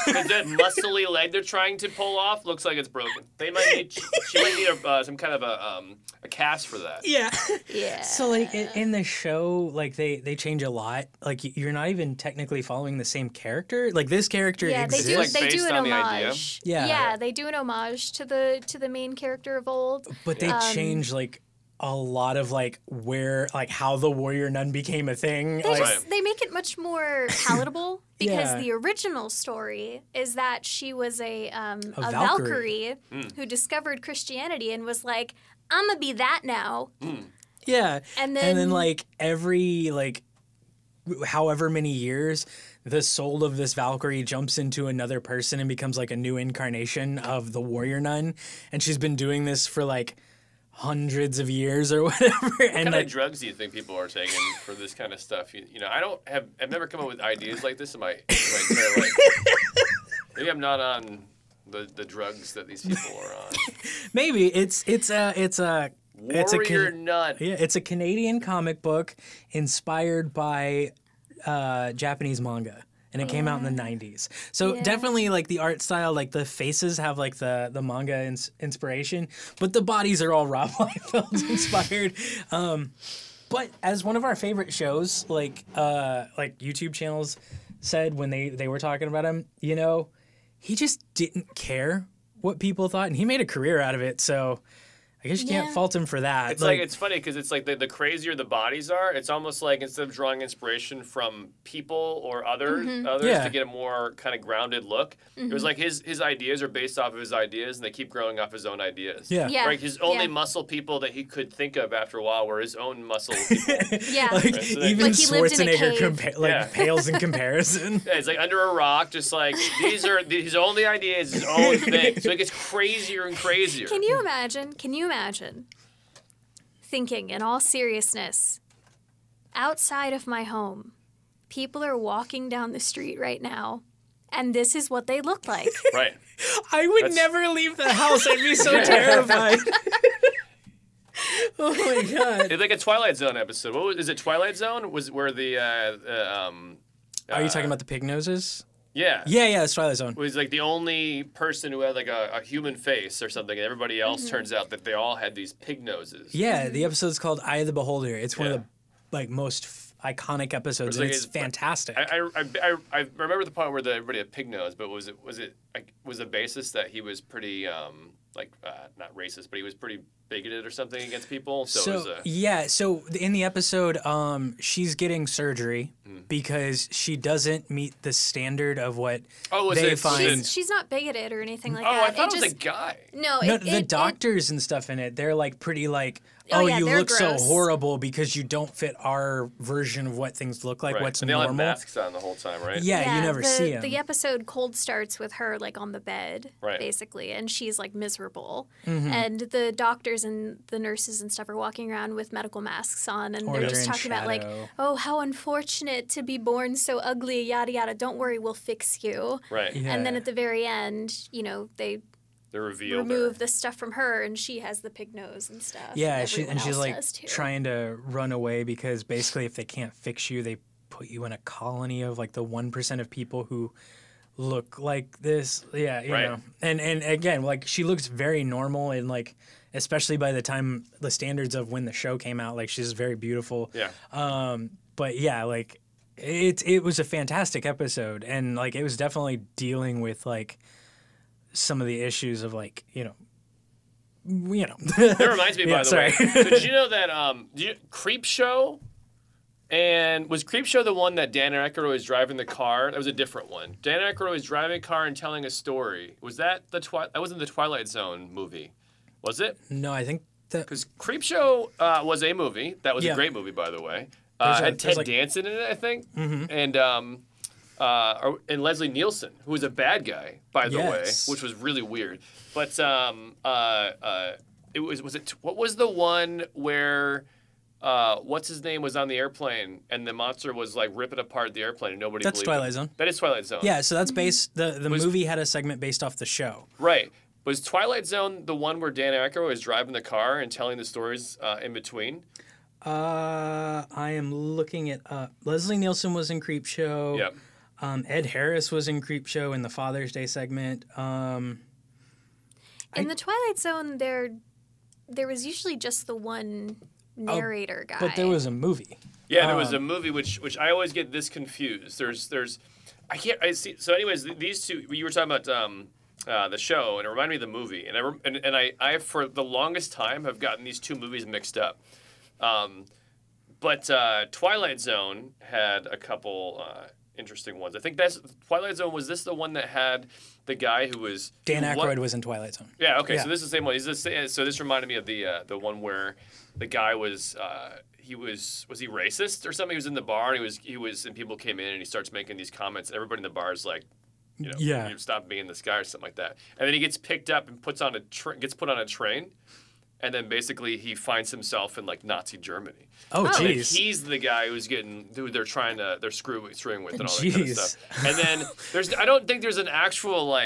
That muscly leg they're trying to pull off looks like it's broken. They might need... She might need some kind of a cast for that. Yeah. Yeah. So like in the show, like they change a lot. Like you're not even technically following the same character. Like this character Yeah, they exists. do. like They do based an on the idea? homage. Yeah. they do an homage to the main character of old. But they change like a lot of like where like how the warrior nun became a thing. They Like, just they make it much more palatable because Yeah. the original story is that she was a Valkyrie. Valkyrie who discovered Christianity and was like, I'm gonna be that now. yeah. And then then- like every like however many years, the soul of this Valkyrie jumps into another person and becomes like a new incarnation of the warrior nun. And she's been doing this for like hundreds of years or whatever. What And kind like, of drugs do you think people are taking for this kind of stuff? You know, I've never come up with ideas like this in my entire life. Maybe I'm not on the drugs that these people are on. maybe it's a Warrior Nun. yeah, it's a Canadian comic book inspired by Japanese manga. And it came out in the 90s. So Yeah. definitely like the art style, like the faces have like the manga inspiration, but the bodies are all Rob Liefeld inspired. But as one of our favorite shows, like YouTube channels said when they were talking about him, you know, he just didn't care what people thought, and he made a career out of it. So I guess you can't Yeah. fault him for that. It's like it's funny because it's like the crazier the bodies are, it's almost like instead of drawing inspiration from people or others Yeah. to get a more kind of grounded look, it was like his ideas are based off of his ideas and they keep growing off his own ideas. Yeah. Yeah. Like his only Yeah. muscle people that he could think of after a while were his own muscle people. Yeah. like So even Like he lived in a Schwarzenegger cave. like pales in comparison. Yeah, it's like under a rock, just like these are his only ideas, his own thing. So it gets crazier and crazier. Can you imagine thinking in all seriousness, outside of my home, people are walking down the street right now, and this is what they look like. Right. I would That's- never leave the house. I'd be so terrified. Oh my god. It's like a Twilight Zone episode. Is it Twilight Zone? Was where the Are you talking about the pig noses? Yeah. Yeah, it's Twilight Zone. Was like the only person who had like a human face or something, and everybody else turns out that they all had these pig noses. Yeah, the episode's called Eye of the Beholder. It's one Yeah. of the like most iconic episodes, and like it's fantastic. I remember the part where everybody had pig nose, but was it? was a basis that he was pretty not racist, but he was pretty bigoted or something against people. So it was so in the episode, she's getting surgery because she doesn't meet the standard of what they find. She's not bigoted or anything like that. Oh, I thought it was a guy. No, the doctors and stuff in it, they're like pretty like, you look gross. So horrible because you don't fit our version of what things look like, what's and they normal. all have masks on the whole time, right? Yeah, you never see them. The episode cold starts with her like on the bed, basically, and she's like miserable. And the doctors and the nurses and stuff are walking around with medical masks on, and they're just talking about like, oh, how unfortunate to be born so ugly, yada yada. Don't worry, we'll fix you. Right. Yeah. And then at the very end, they remove the stuff from her, and she has the pig nose and stuff. Yeah, she's like trying to run away because basically if they can't fix you, they put you in a colony of like the 1% of people who look like this. Yeah, you know. And again, like she looks very normal, and like especially by the time the standards of when the show came out, like she's very beautiful. Yeah. But yeah, like it was a fantastic episode, and like it was definitely dealing with like some of the issues of like, That reminds me, by the way. So did you know that Creep Show? And was Creep Show the one that Dan Aykroyd was driving the car? That was a different one. Dan Aykroyd was driving a car and telling a story. Was that that wasn't the Twilight Zone movie? Was it? No, I think that... Because Creep Show was a movie. That was a great movie, by the way. Had Ted Danson in it, I think. And and Leslie Nielsen, who was a bad guy, by the way, which was really weird. But what was the one where what's his name was on the airplane and the monster was like ripping apart the airplane and nobody That's believed Twilight it? Zone. That is Twilight Zone. Yeah, so that's based the movie had a segment based off the show. Right. Was Twilight Zone the one where Dan Aykroyd was driving the car and telling the stories in between? I am looking it up. Leslie Nielsen was in Creep Show. Yep. Ed Harris was in Creep Show in the Father's Day segment. In the Twilight Zone, there was usually just the one narrator guy. But there was a movie. Yeah, there was a movie which I always get this confused. I see. So, anyways, these two you were talking about the show, and it reminded me of the movie, and I for the longest time have gotten these two movies mixed up. But Twilight Zone had a couple interesting ones. I think Twilight Zone. Was this the one that had the guy who was Dan Aykroyd was in Twilight Zone? Yeah. Okay. Yeah. So this is the same one. So this reminded me of the one where the guy was he racist or something? He was in the bar and and people came in and he starts making these comments and everybody in the bar is like, you stop being this guy or something like that. And then he gets picked up and gets put on a train. And then basically he finds himself in like Nazi Germany. Oh, jeez. He's the guy who they're screwing with and all that kind of stuff. And then I don't think there's an actual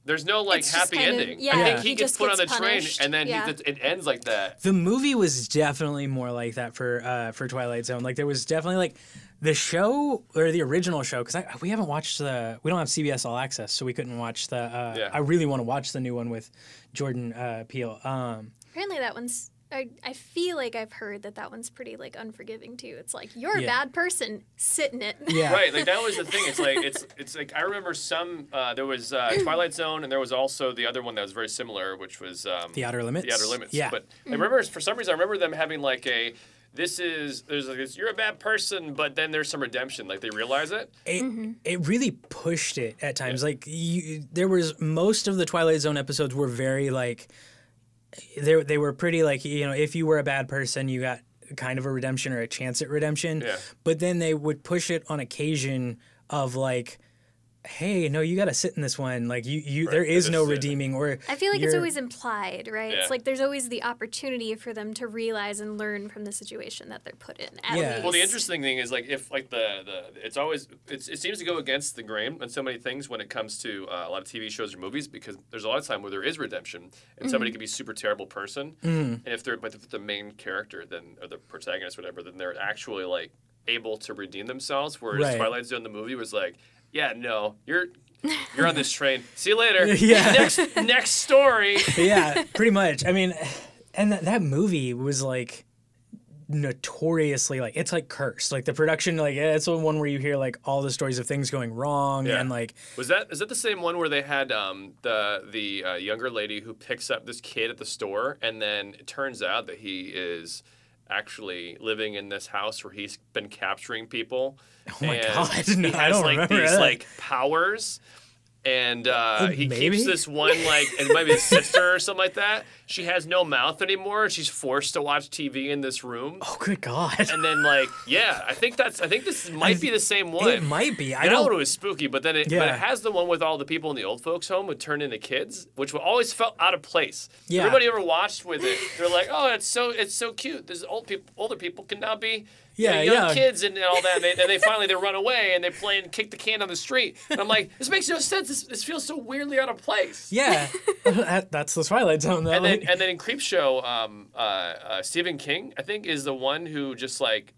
there's no happy ending. I think he gets put on the punished. Train and then it ends like that. The movie was definitely more like that for Twilight Zone. Like there was definitely the show or the original show because we haven't watched we don't have CBS All Access, so we couldn't watch the. I really want to watch the new one with Jordan Peele. Apparently that one's. I feel like I've heard that one's pretty unforgiving too. It's like you're a bad person, sit in it. Yeah, right. Like that was the thing. It's like I remember there was Twilight Zone and there was also the other one that was very similar, which was The Outer Limits. The Outer Limits. Yeah. But I remember for some reason I remember them having you're a bad person, but then there's some redemption. Like they realize it. It really pushed it at times. Yeah. There was most of the Twilight Zone episodes were very they were pretty if you were a bad person, you got kind of a redemption or a chance at redemption. Yeah. But then they would push it on occasion of hey, no, you got to sit in this one. There is no redeeming or. I feel like it's always implied, right? Yeah. It's there's always the opportunity for them to realize and learn from the situation that they're put in. At least. Well, the interesting thing is if it seems to go against the grain on so many things when it comes to a lot of TV shows or movies because there's a lot of time where there is redemption and somebody could be a super terrible person and if they're the main character or the protagonist or whatever then they're actually able to redeem themselves whereas Twilight Zone the movie was yeah, no, you're on this train. See you later. Yeah. Next story. Yeah, pretty much. I mean, and that movie was notoriously like it's like cursed. Like the production, like it's the one where you hear like all the stories of things going wrong and like. Is that the same one where they had the younger lady who picks up this kid at the store, and then it turns out that he is actually living in this house where he's been capturing people. Oh my god! No, he has I don't like remember these that. like powers. And he Maybe? keeps this one, like, it might be his sister or something like that. She has no mouth anymore. She's forced to watch TV in this room. Oh, good God. And then, like, yeah, I think this might be the same one. It might be. I know it was spooky, but then but Yeah. it has the one with all the people in the old folks' home who turn into kids, which always felt out of place. Yeah. Everybody ever watched with it, they're like, oh, it's so cute. This older people can now be young kids and all that. And they finally run away and they play and kick the can on the street. And I'm like, this makes no sense. This feels so weirdly out of place. Yeah, that's the Twilight Zone though. And then in Creepshow, Stephen King, I think, is the one who just like,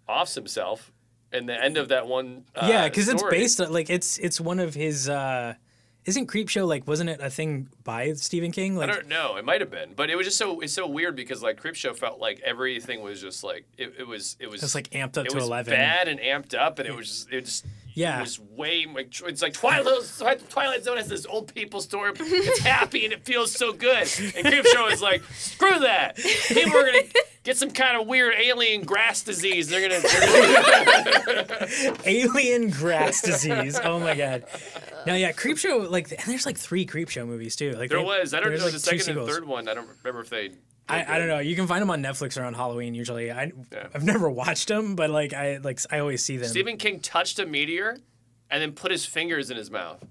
offs himself in the end of that one. Because it's story. based on like it's one of his. Isn't Creepshow like wasn't it a thing by Stephen King? Like I don't know, it might have been, but it was just it's so weird because like Creepshow felt like everything was just like it was like amped up it to was 11. bad and amped up, and it was way like it's like Twilight Zone has this old people story. It's happy and it feels so good, and Creepshow is like screw that. People are gonna get some kind of weird alien grass disease. They're gonna alien grass disease. Oh my god. No, yeah, Creepshow, like, and there's like 3 Creepshow movies too. Like there was. I don't know like the 2 second and sequels. third one. I don't remember if they. I don't know. You can find them on Netflix around Halloween usually. I've never watched them, but I always see them. Stephen King touched a meteor, and then put his fingers in his mouth.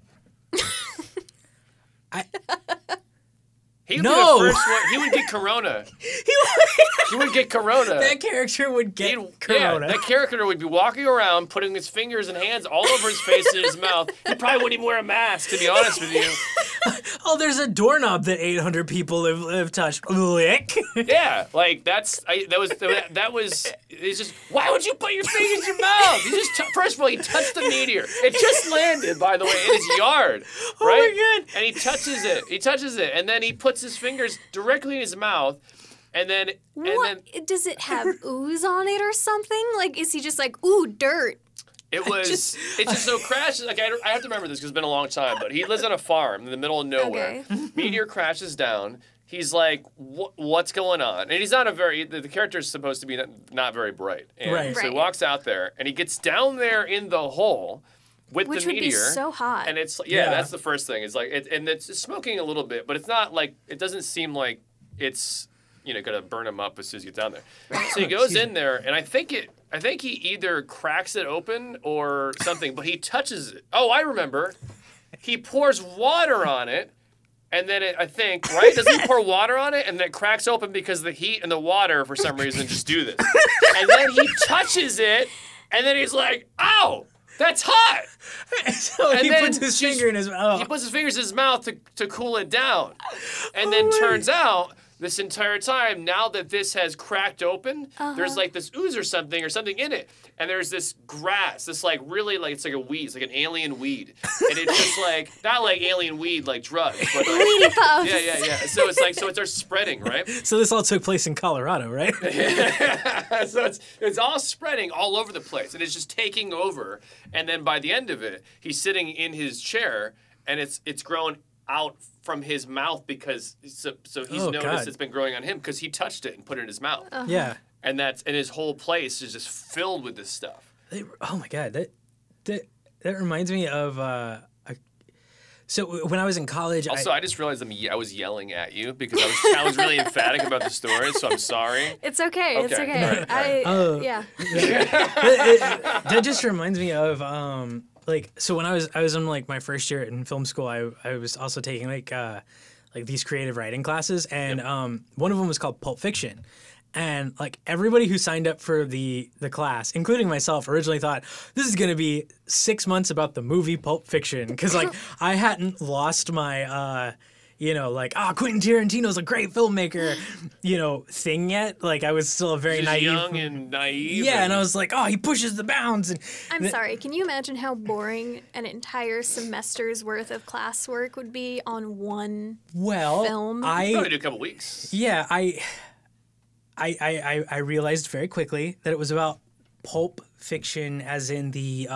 He would be the first one. He would get corona. He would get corona. That character would get corona. Yeah, that character would be walking around, putting his fingers and hands all over his face and his mouth. He probably wouldn't even wear a mask, to be honest with you. Oh, there's a doorknob that 800 people have touched. Lick. Yeah, like that was. It's just why would you put your fingers in your mouth? You just first of all, he touched the meteor. It just landed, by the way, in his yard, right? Oh my god! And he touches it, and then he puts his fingers directly in his mouth. And then does it have ooze on it or something? Like, is he just like, ooh, dirt? It just so crashes. Like I have to remember this because it's been a long time. But he lives on a farm in the middle of nowhere. Okay. Meteor crashes down. He's like, what's going on? And he's not the character is supposed to be not very bright. And right. So he walks out there and he gets down there in the hole with the meteor. Which would be so hot. And it's that's the first thing. It's like it's smoking a little bit, but it's not like it doesn't seem like it's gonna burn him up as soon as he gets down there. So he goes in there, and I think he either cracks it open or something, but he touches it. Oh, I remember. He pours water on it, and then right? Doesn't he pour water on it, and then it cracks open because the heat and the water, for some reason, just do this. And then he touches it, and then he's like, ow! That's hot! So he puts his finger in his mouth. He puts his fingers in his mouth to cool it down. And then turns out, this entire time, now that this has cracked open, there's like this ooze or something in it. And there's this grass, this like really like, it's like a weed, it's like an alien weed. And it's just like, not like alien weed like drugs, but like, weedy puffs. Yeah. So it's like, it starts spreading, right? So this all took place in Colorado, right? So it's all spreading all over the place, and it's just taking over. And then by the end of it, he's sitting in his chair, and it's grown out from his mouth because he's noticed it's been growing on him because he touched it and put it in his mouth. Yeah. And his whole place is just filled with this stuff. Oh my god, that reminds me of so when I was in college. Also, I just realized I was yelling at you because I was really emphatic about the story, so I'm sorry. It's okay. It's okay. All right. Yeah. That just reminds me of so when I was in like my first year in film school, I was also taking like these creative writing classes, and one of them was called Pulp Fiction. And like everybody who signed up for the class, including myself, originally thought this is going to be 6 months about the movie Pulp Fiction, because like I hadn't lost my Quentin Tarantino's a great filmmaker, thing yet. Like I was still a very naive, young and naive. Yeah, and I was like, oh, he pushes the bounds. And I'm sorry. Can you imagine how boring an entire semester's worth of classwork would be on one film? Probably do a couple weeks. Yeah, I realized very quickly that it was about pulp fiction, as in the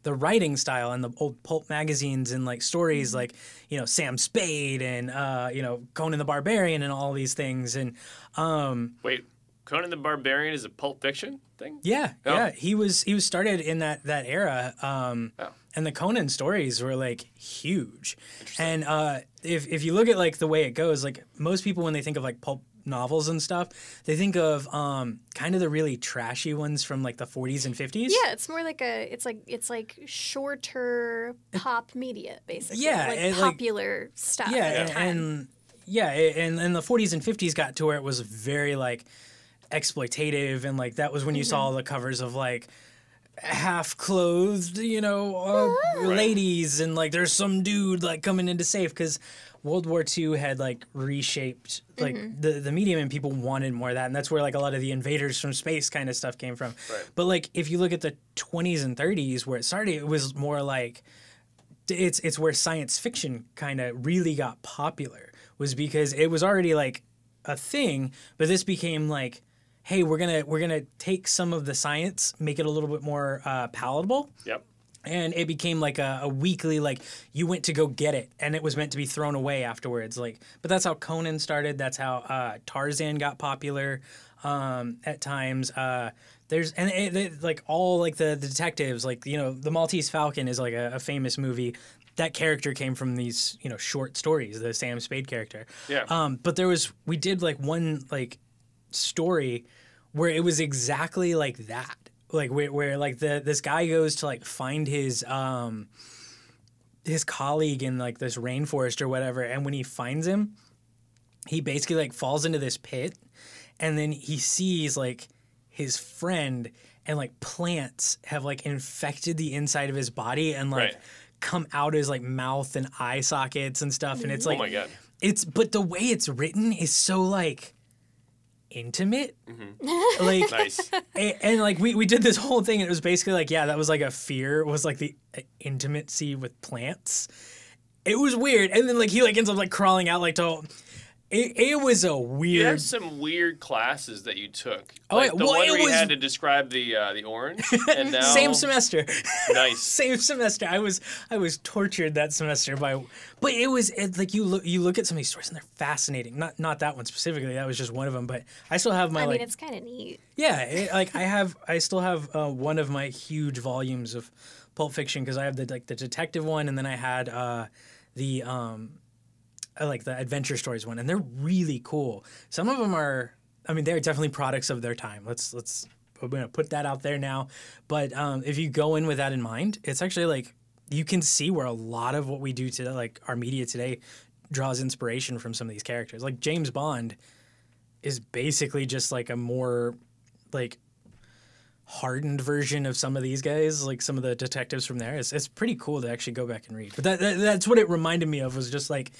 writing style and the old pulp magazines and like stories like, you know, Sam Spade and you know, Conan the Barbarian and all these things. And Wait, Conan the Barbarian is a pulp fiction thing? yeah, Oh. yeah, he was started in that era. And the Conan stories were like huge. And if you look at like the way it goes, like most people when they think of like pulp novels and stuff, they think of kind of the really trashy ones from like the 40s and 50s. Yeah, it's more like it's like shorter pop media basically. Yeah, like and, popular stuff. Yeah, at the time. and the 40s and 50s got to where it was very like exploitative, and like that was when you saw the covers of like half-clothed, you know, ladies, and like there's some dude like coming in to save, because World War II had like reshaped like the medium, and people wanted more of that, and that's where like a lot of the invaders from space kind of stuff came from. Right. But like if you look at the 20s and 30s where it started, it was more like it's where science fiction kind of really got popular, was because it was already like a thing, but this became like, hey, we're gonna take some of the science, make it a little bit more palatable. Yep. And it became like a weekly, like you went to go get it, and it was meant to be thrown away afterwards. Like, but that's how Conan started. That's how Tarzan got popular at times. Like all like the detectives, like, you know, the Maltese Falcon is like a famous movie. That character came from these, you know, short stories, the Sam Spade character. Yeah. But we did like one like story where it was exactly like that. Like where like this guy goes to like find his colleague in like this rainforest or whatever, and when he finds him, he basically like falls into this pit, and then he sees like his friend, and like plants have like infected the inside of his body and like come out his like mouth and eye sockets and stuff, and it's like, oh my God. But the way it's written is so like intimate. Like Nice. and like we did this whole thing, and it was basically like, yeah, that was like a fear, was like the intimacy with plants. It was weird, and then like he like ends up like crawling out like to it was a You weird. had some weird classes that you took. Oh, Like yeah. the Well, one it where you was- had to describe the orange, and now Same semester. Nice. Same semester. I was tortured that semester but like you look at some of these stories and they're fascinating. Not that one specifically. That was just one of them. But I still have my I mean, like, it's kind of neat. yeah. I still have one of my huge volumes of Pulp Fiction, because I have the detective one, and then I had the like the adventure stories one, and they're really cool. Some of them are, I mean, they're definitely products of their time. I'm gonna put that out there now. But if you go in with that in mind, it's actually like you can see where a lot of what we do today, like our media today, draws inspiration from some of these characters. Like James Bond is basically just like a more like hardened version of some of these guys, like some of the detectives from there. It's pretty cool to actually go back and read. But that's what it reminded me of, was just like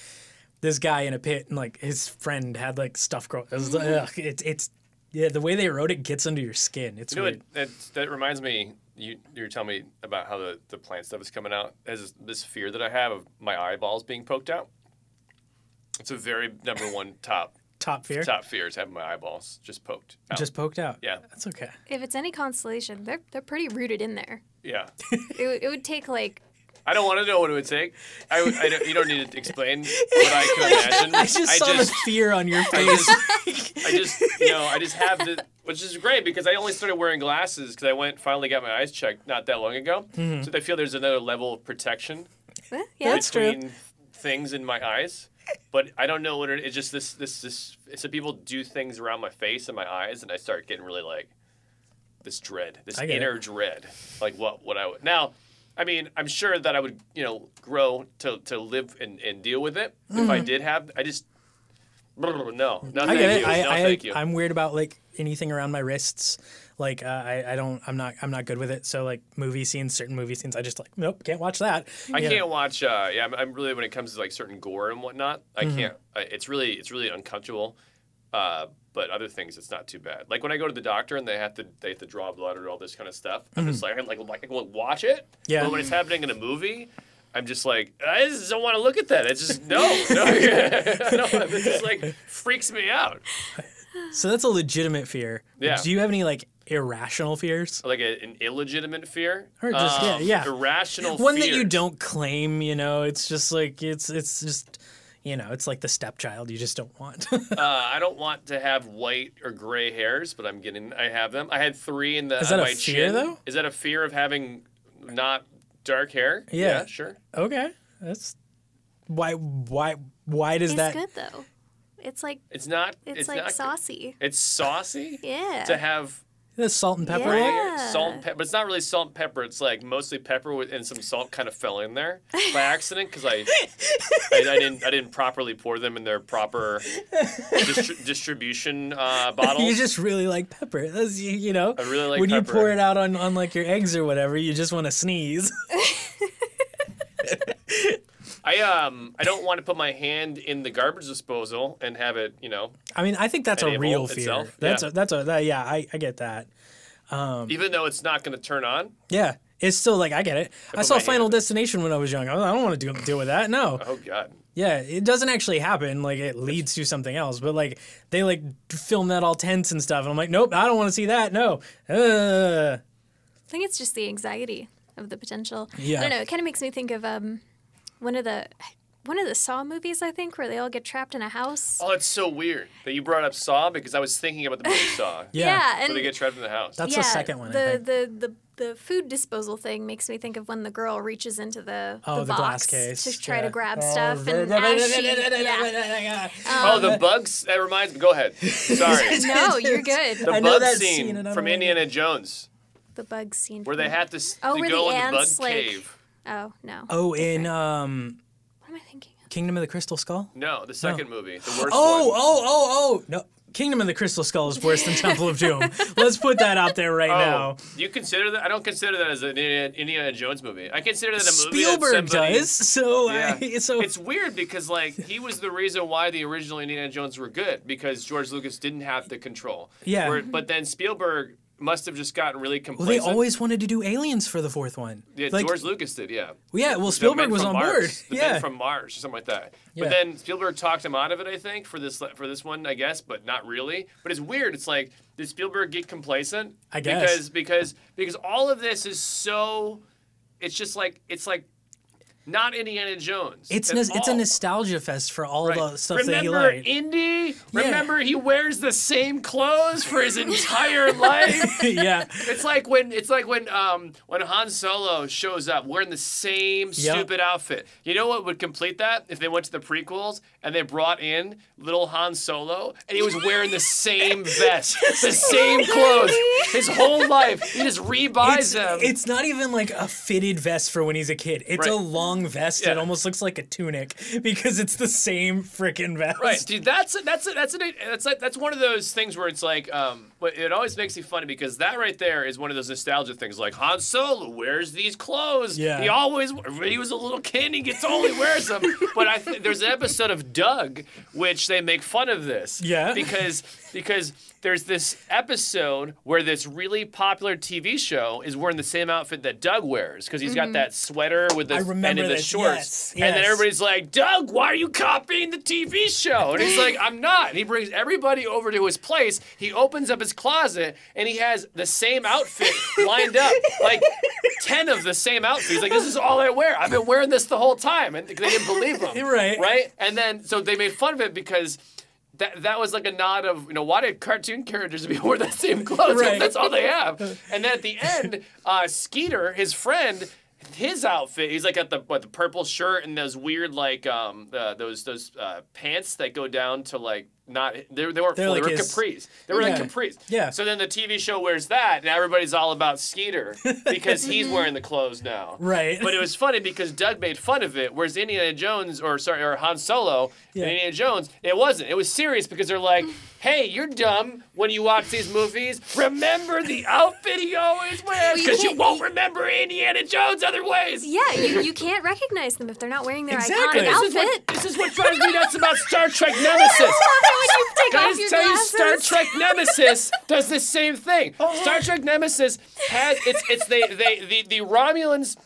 this guy in a pit, and like his friend had like stuff growing. It's the way they wrote it gets under your skin. It's weird. That reminds me. You were telling me about how the plant stuff is coming out. As this fear that I have of my eyeballs being poked out. It's a very number one top fear. Top fear is having my eyeballs just poked out. Just poked out. Yeah. That's okay. If it's any consolation, they're pretty rooted in there. Yeah. It would take like. I don't want to know what it would take. You don't need to explain what I can imagine. I just saw the fear on your face. I just have the, which is great because I only started wearing glasses because I finally got my eyes checked not that long ago. Mm-hmm. So I feel there's another level of protection Yeah. That's true. between things in my eyes. But I don't know what it's just this. So people do things around my face and my eyes, and I start getting really like this dread, this inner dread, like what I would now. I mean, I'm sure that I would, grow to live and deal with it if I did have. I just no, I thank get it. you. No, thank you. I'm weird about like anything around my wrists. Like I'm not good with it. So like certain movie scenes, I just like, nope, can't watch that. I can't watch. I'm really, when it comes to like certain gore and whatnot, I can't. It's really uncomfortable. But other things, it's not too bad. Like when I go to the doctor and they have to draw blood or all this kind of stuff. I'm just like, I can watch it. Yeah. But when it's happening in a movie, I'm just like, I just don't want to look at that. It's just no. It just like freaks me out. So that's a legitimate fear. Yeah. Do you have any like irrational fears? Like an illegitimate fear? Or just yeah. Irrational One fears. that you don't claim, it's just like it's just it's like the stepchild you just don't want. I don't want to have white or gray hairs, but I have them. I had 3 in the Is that on a my fear, chin. though? Is that a fear of having not dark hair? Yeah. Sure. Okay. That's why does It's that good though. It's like It's not. it's not like saucy. It's saucy. Yeah. To have the salt and pepper? Yeah. salt and pepper, but it's not really salt and pepper. It's like mostly pepper and some salt kind of fell in there by accident because I didn't properly pour them in their proper distribution bottles. You just really like pepper. That's, I really like when pepper. you pour it out on like your eggs or whatever, you just want to sneeze. I don't want to put my hand in the garbage disposal and have it, I mean, I think that's a enable real fear. itself. I get that. Even though it's not going to turn on. Yeah, it's still like I get it. I put saw my Final hand- Destination when I was young. I don't want to deal with that. No. Oh God. Yeah, it doesn't actually happen. Like it leads to something else. But like they like film that all tense and stuff, and I'm like, nope, I don't want to see that. No. I think it's just the anxiety of the potential. Yeah. I don't know. It kind of makes me think of one of the Saw movies, I think, where they all get trapped in a house. Oh, it's so weird that you brought up Saw because I was thinking about the movie Saw. Yeah. and Where they get trapped in the house. That's the second one. I think. The food disposal thing makes me think of when the girl reaches into the the box glass case. to try Yeah. to grab stuff, and as she, The bugs. That reminds me. Go ahead. Sorry. no, you're good. The I know bug that scene scene, and I from don't Indiana Jones The bug scene. where they had to where go the in the bug ants, like- cave. Oh no. Oh, in What am I thinking of? Kingdom of the Crystal Skull. No, the second movie, the worst one. Oh! No, Kingdom of the Crystal Skull is worse than Temple of Doom. Let's put that out there right now. Do you consider that? I don't consider that as an Indiana Jones movie. I consider that a movie Spielberg that somebody, does. So, Yeah. so It's weird because he was the reason why the original Indiana Jones were good because George Lucas didn't have the control. Yeah. But then Spielberg must have just gotten really well, complacent. they always wanted to do Aliens for the fourth one. Yeah, Like, George Lucas did, yeah. yeah, well, The Spielberg Men was from on Mars. board. The Yeah. Men from Mars or something like that. Yeah. But then Spielberg talked him out of it, I think, for this one, I guess, but not really. But it's weird. It's like, did Spielberg get complacent? I guess. Because all of this is so. It's just like not Indiana Jones. It's at a all. nostalgia fest for all Right. the stuff that he Remember liked. Indy? Yeah. Remember he wears the same clothes for his entire life? Yeah. It's like when Han Solo shows up wearing the same stupid outfit. You know what would complete that? If they went to the prequels and they brought in little Han Solo and he was wearing the same vest, the same clothes, his whole life. He just rebuys them. It's not even like a fitted vest for when he's a kid. It's Right. a long vest that Yeah. almost looks like a tunic because it's the same freaking vest. Right, dude. That's one of those things where it's like, but it always makes me funny because that right there is one of those nostalgia things. Like Han Solo wears these clothes. Yeah. He was a little kid. He only wears them. But there's an episode of Doug which they make fun of this. Yeah. Because there's this episode where this really popular TV show is wearing the same outfit that Doug wears because he's got that sweater with the I remember end of the this, shorts. yes, And then yes. everybody's like, Doug, why are you copying the TV show? And he's like, I'm not. And he brings everybody over to his place. He opens up his closet and he has the same outfit lined up, like 10 of the same outfits. He's like, this is all I wear. I've been wearing this the whole time. And they didn't believe him. Right? And then, so they made fun of it because that was like a nod of, why did cartoon characters wear the same clothes? Right. That's all they have. And then at the end, Skeeter, his friend, his outfit, he's like got the purple shirt and those weird those pants that go down to like not they weren't full, like they were his- capris. They were like Yeah. capris. Yeah. So then the TV show wears that, and everybody's all about Skeeter because he's wearing the clothes now. Right. But it was funny because Doug made fun of it, whereas Indiana Jones or Han Solo Yeah. and Indiana Jones, it wasn't. It was serious because they're like, hey, you're dumb when you watch these movies. Remember the outfit he always wears because you won't remember Indiana Jones other ways. Yeah, you can't recognize them if they're not wearing their Exactly. iconic This is outfit. this is what drives me nuts about Star Trek Nemesis. When you take Can I off just your tell you, glasses. Star Trek Nemesis does the same thing. Star Trek Nemesis has the Romulans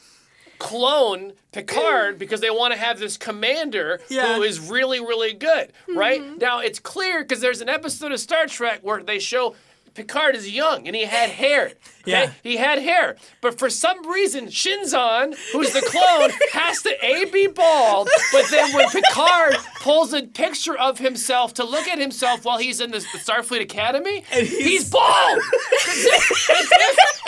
clone Picard because they want to have this commander who is really, really good, right? Now, it's clear because there's an episode of Star Trek where they show Picard is young and he had hair. Okay? Yeah. He had hair. But for some reason, Shinzon, who's the clone, has to be bald. But then when Picard pulls a picture of himself to look at himself while he's in the Starfleet Academy, and he's bald.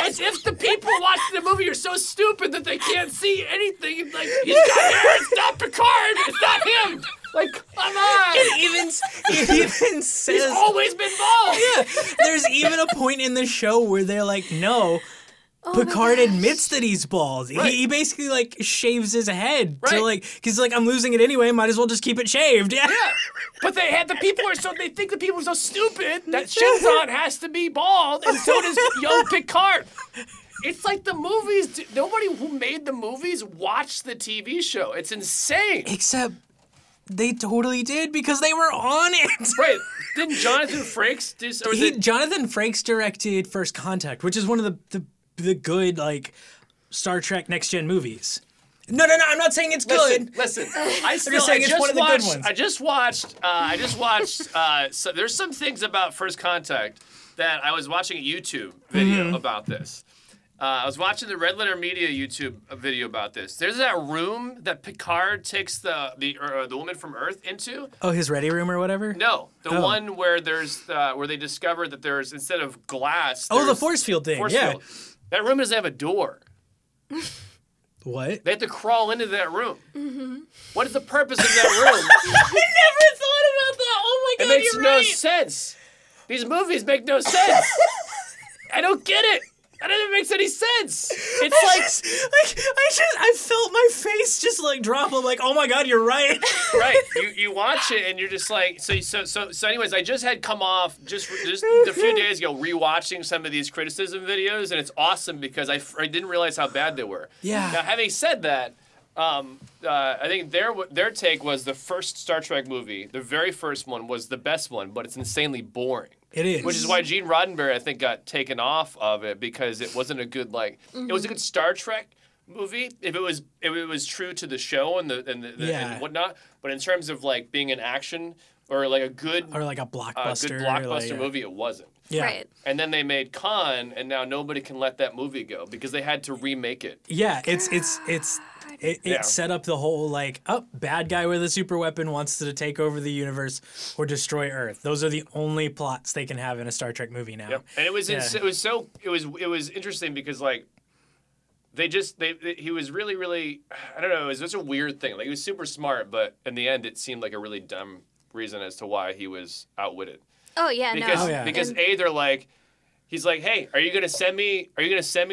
As if the people watching the movie are so stupid that they can't see anything. It's like, he's got hair. It's not Picard. It's not him. Like, come on! It even says... He's always been bald! Yeah, there's even a point in the show where they're like, no, Picard admits that he's bald. Right. He basically, like, shaves his head. Right. To, like, because, like, I'm losing it anyway, might as well just keep it shaved. Yeah. But they think the people are so stupid that Shinzon has to be bald, and so does young Picard. It's like the movies, nobody who made the movies watched the TV show. It's insane. Except... they totally did because they were on it. Right. Didn't Jonathan Frakes do Jonathan Frakes directed First Contact, which is one of the good, like, Star Trek Next Gen movies. No, I'm not saying it's good. Listen. I'm just saying it's one of the good ones. I just watched, so there's some things about First Contact that I was watching a YouTube video about this. I was watching the Red Letter Media YouTube video about this. There's that room that Picard takes the woman from Earth into. Oh, his ready room or whatever? No, the one where where they discover that there's, instead of glass. Oh, the force field thing. Field. That room doesn't have a door. What? They have to crawl into that room. What is the purpose of that room? I never thought about that. Oh my God, it makes you're no right. sense. These movies make no sense. I don't get it. That doesn't make any sense. It's I felt my face just like drop. I'm like, oh my God, you're right. Right. You watch it and you're just like, so anyways, I just had come off just a few days ago rewatching some of these criticism videos, and it's awesome because I didn't realize how bad they were. Yeah. Now, having said that, I think their take was the first Star Trek movie, the very first one, was the best one, but it's insanely boring. It is. Which is why Gene Roddenberry, I think, got taken off of it because it wasn't a good, like, it was a good Star Trek movie if it was true to the show and and whatnot. But in terms of, like, being an action or like a good blockbuster movie, it wasn't. Yeah. Right. And then they made Khan, and now nobody can let that movie go because they had to remake it. Yeah, it set up the whole, like, bad guy with a super weapon wants to take over the universe or destroy Earth. Those are the only plots they can have in a Star Trek movie now. Yep. And it was interesting because, like, he was really, really, I don't know, it was just a weird thing. Like, he was super smart, but in the end it seemed like a really dumb reason as to why he was outwitted. Oh yeah, because they're like, he's like, hey, are you gonna send me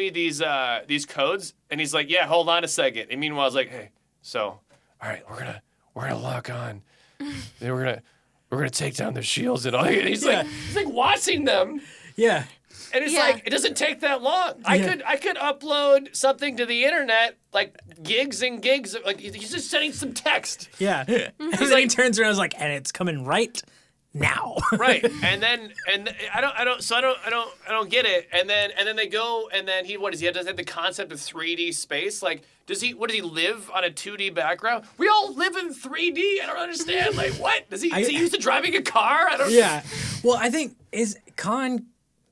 these codes? And he's like, yeah, hold on a second. And meanwhile, I was like, hey, so, all right, we're gonna lock on. Then we're gonna take down their shields and all. And he's like watching them. Yeah. And it's like, it doesn't take that long. Yeah. I could upload something to the internet, like gigs and gigs. Like, he's just sending some text. Yeah. And then he turns around and is like, and it's coming right now. Right. And I don't get it. And then they go, and then he does have the concept of 3D space. Like, does he live on a 2D background? We all live in 3D. I don't understand. Like, what? Is he used to driving a car? I don't know. Yeah. Well, I think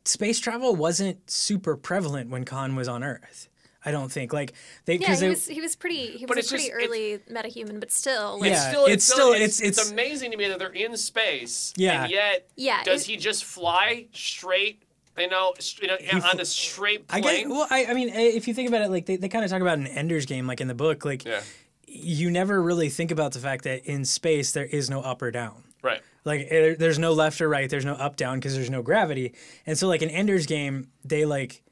space travel wasn't super prevalent when Khan was on Earth. I don't think he was pretty early metahuman, but still. Like, it's amazing to me that they're in space. Yeah. And yet, does he just fly straight? On the straight plane. I mean, if you think about it, like they kind of talk about an Ender's Game, like in the book, like you never really think about the fact that in space there is no up or down. Right. Like there's no left or right, there's no up down because there's no gravity, and so like in Ender's Game, they like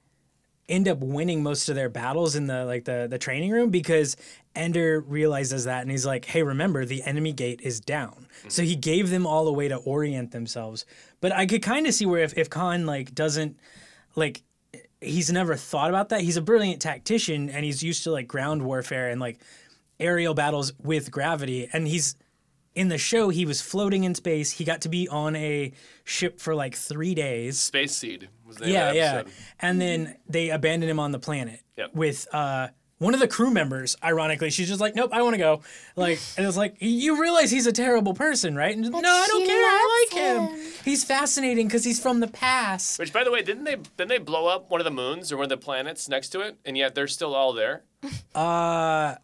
end up winning most of their battles in the training room because Ender realizes that and he's like, hey, remember, the enemy gate is down. Mm-hmm. So he gave them all a way to orient themselves. But I could kind of see where if Khan like doesn't like, he's never thought about that. He's a brilliant tactician and he's used to like ground warfare and like aerial battles with gravity. And in the show, he was floating in space. He got to be on a ship for like 3 days. Space Seed was the name of the episode. And then they abandoned him on the planet with one of the crew members, ironically, she's just like, nope, I want to go. Like, and it's like, you realize he's a terrible person, right? And no, I don't care. I like him. He's fascinating because he's from the past. Which, by the way, didn't they blow up one of the moons or one of the planets next to it, and yet they're still all there? There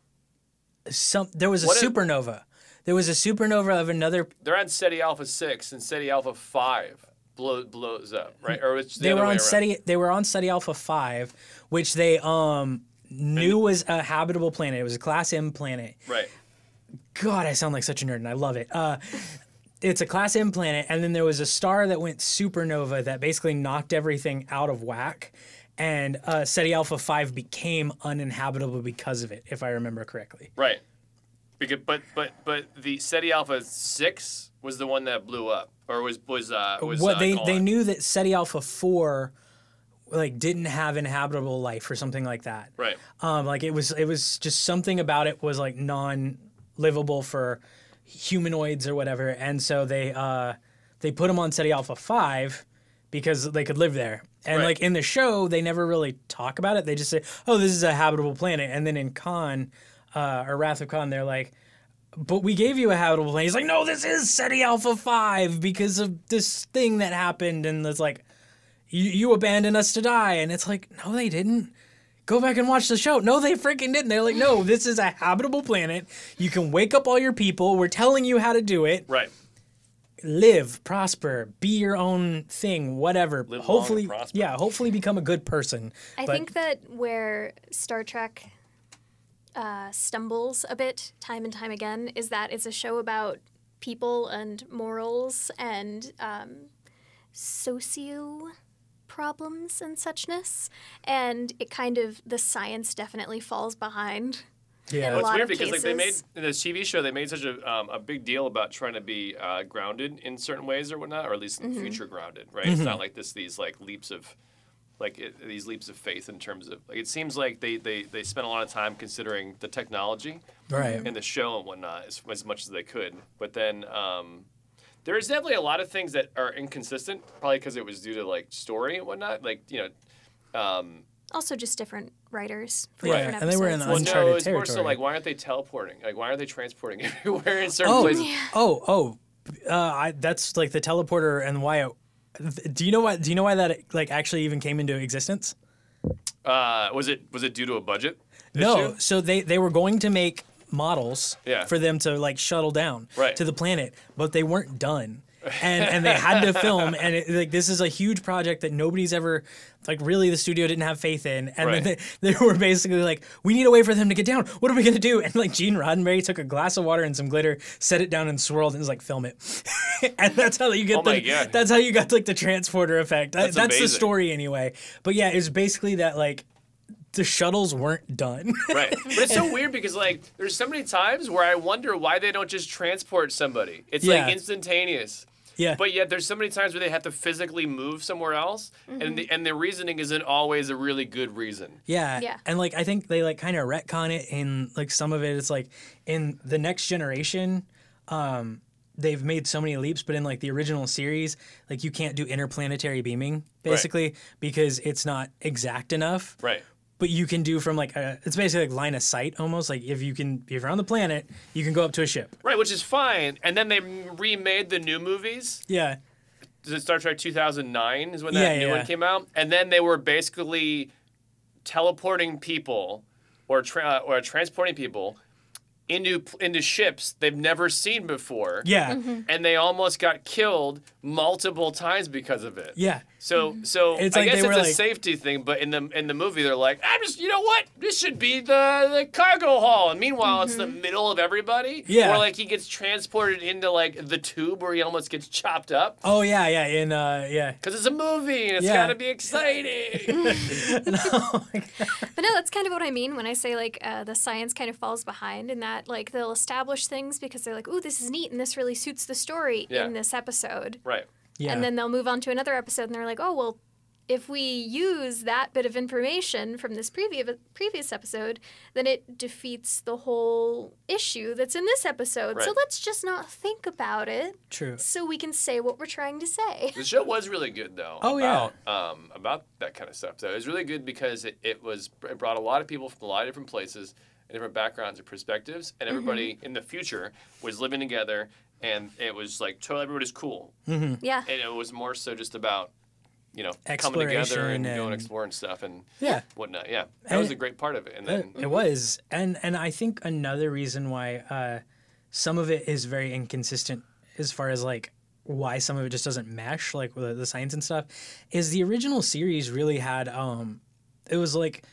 was a supernova. There was a supernova of another. They're on SETI Alpha 6 and SETI Alpha 5 blows up, right? Or it's they were on SETI. They were on SETI Alpha 5, which they knew was a habitable planet. It was a Class M planet. Right. God, I sound like such a nerd, and I love it. It's a Class M planet, and then there was a star that went supernova that basically knocked everything out of whack, and SETI Alpha 5 became uninhabitable because of it, if I remember correctly. Right. Because, but the SETI Alpha 6 was the one that blew up, or was they knew that SETI Alpha 4 like didn't have inhabitable life or something like that. Right. Like it was just something about it was like non-livable for humanoids or whatever, and so they put them on SETI Alpha 5 because they could live there. And like in the show, they never really talk about it. They just say, "Oh, this is a habitable planet." And then in Khan, or Wrath of Khan, they're like, "But we gave you a habitable planet." He's like, "No, this is SETI Alpha 5 because of this thing that happened." And it's like, You abandoned us to die. And it's like, no, they didn't. Go back and watch the show. No, they freaking didn't. They're like, no, this is a habitable planet. You can wake up all your people. We're telling you how to do it. Right. Live, prosper, be your own thing, whatever. Live hopefully, long and prosper. yeah, hopefully become a good person. I think that where Star Trek stumbles a bit time and time again is that it's a show about people and morals and socio problems and suchness, and it kind of, the science definitely falls behind. Yeah, well, it's lot weird of because like they made cases. in the TV show, they made such a big deal about trying to be grounded in certain ways or whatnot, or at least in the future grounded, right? It's not like these like leaps of these leaps of faith in terms of like, it seems like they spent a lot of time considering the technology right. in the show and whatnot as much as they could, but then there's definitely a lot of things that are inconsistent, probably because it was due to like story and whatnot, like Also just different writers for Yeah, different and they were in episodes. uncharted no, it's more so territory. like, why aren't they teleporting? Like, why aren't they transporting everywhere in certain places? That's like the teleporter and why. Do you know why that like actually even came into existence? Was it due to a budget No, issue? so they were going to make models Yeah. for them to like shuttle down Right. to the planet, but they weren't done. And they had to film, and like this is a huge project that nobody's ever, like really the studio didn't have faith in, and Right. then they were basically like, we need a way for them to get down. What are we gonna do? And like Gene Roddenberry took a glass of water and some glitter, set it down and swirled, and was like, film it. And that's how you get my God. that's how you got like the transporter effect. That's the amazing. story anyway. But yeah, it's basically that like the shuttles weren't done. Right. But it's so weird because like there's so many times where I wonder why they don't just transport somebody. It's Yeah. like instantaneous. Yeah. But yet there's so many times where they have to physically move somewhere else, and the reasoning isn't always a really good reason. Yeah. Yeah. And like I think they like kind of retcon it in like some of it. It's like in the Next Generation, they've made so many leaps, but in like the original series, like you can't do interplanetary beaming basically because it's not exact enough. Right. But you can do from like it's basically like line of sight almost. Like if you're on the planet, you can go up to a ship. Right, which is fine. And then they remade the new movies. Yeah. Star Trek 2009 is when that Yeah, new yeah. one came out, and then they were basically teleporting people or transporting people into ships they've never seen before. Yeah. And they almost got killed multiple times because of it. Yeah. So It's I like guess they it's were a like- safety thing, but in the movie they're like, you know what? This should be the cargo hall. And meanwhile it's the middle of everybody. Yeah. Or like he gets transported into like the tube where he almost gets chopped up. Oh yeah, yeah. In yeah. Because it's a movie and it's Yeah. gotta be exciting. But no, that's kind of what I mean when I say like the science kind of falls behind in that like they'll establish things because they're like, ooh, this is neat and this really suits the story Yeah. in this episode. Right. Yeah. And then they'll move on to another episode and they're like, oh, well, if we use that bit of information from this previous episode, then it defeats the whole issue that's in this episode. Right. So let's just not think about it. True. So we can say what we're trying to say. The show was really good, though. Oh, About that kind of stuff. So it was really good because it brought a lot of people from a lot of different places and different backgrounds and perspectives, and everybody in the future was living together, and it was like totally everybody's cool. Mm-hmm. Yeah. And it was more so just about, coming together and going exploring stuff and whatnot. Yeah, that was a great part of it. And then it was, and I think another reason why some of it is very inconsistent as far as like why some of it just doesn't mesh, like with the science and stuff, is the original series really had it was like.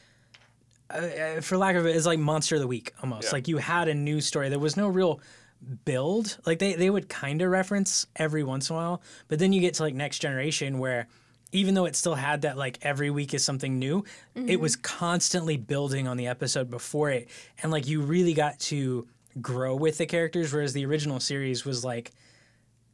For lack of it, it's like Monster of the Week almost. Yeah. Like you had a new story. There was no real build. Like they would kind of reference every once in a while, but then you get to like Next Generation where even though it still had that like every week is something new, it was constantly building on the episode before it. And like you really got to grow with the characters, whereas the original series was like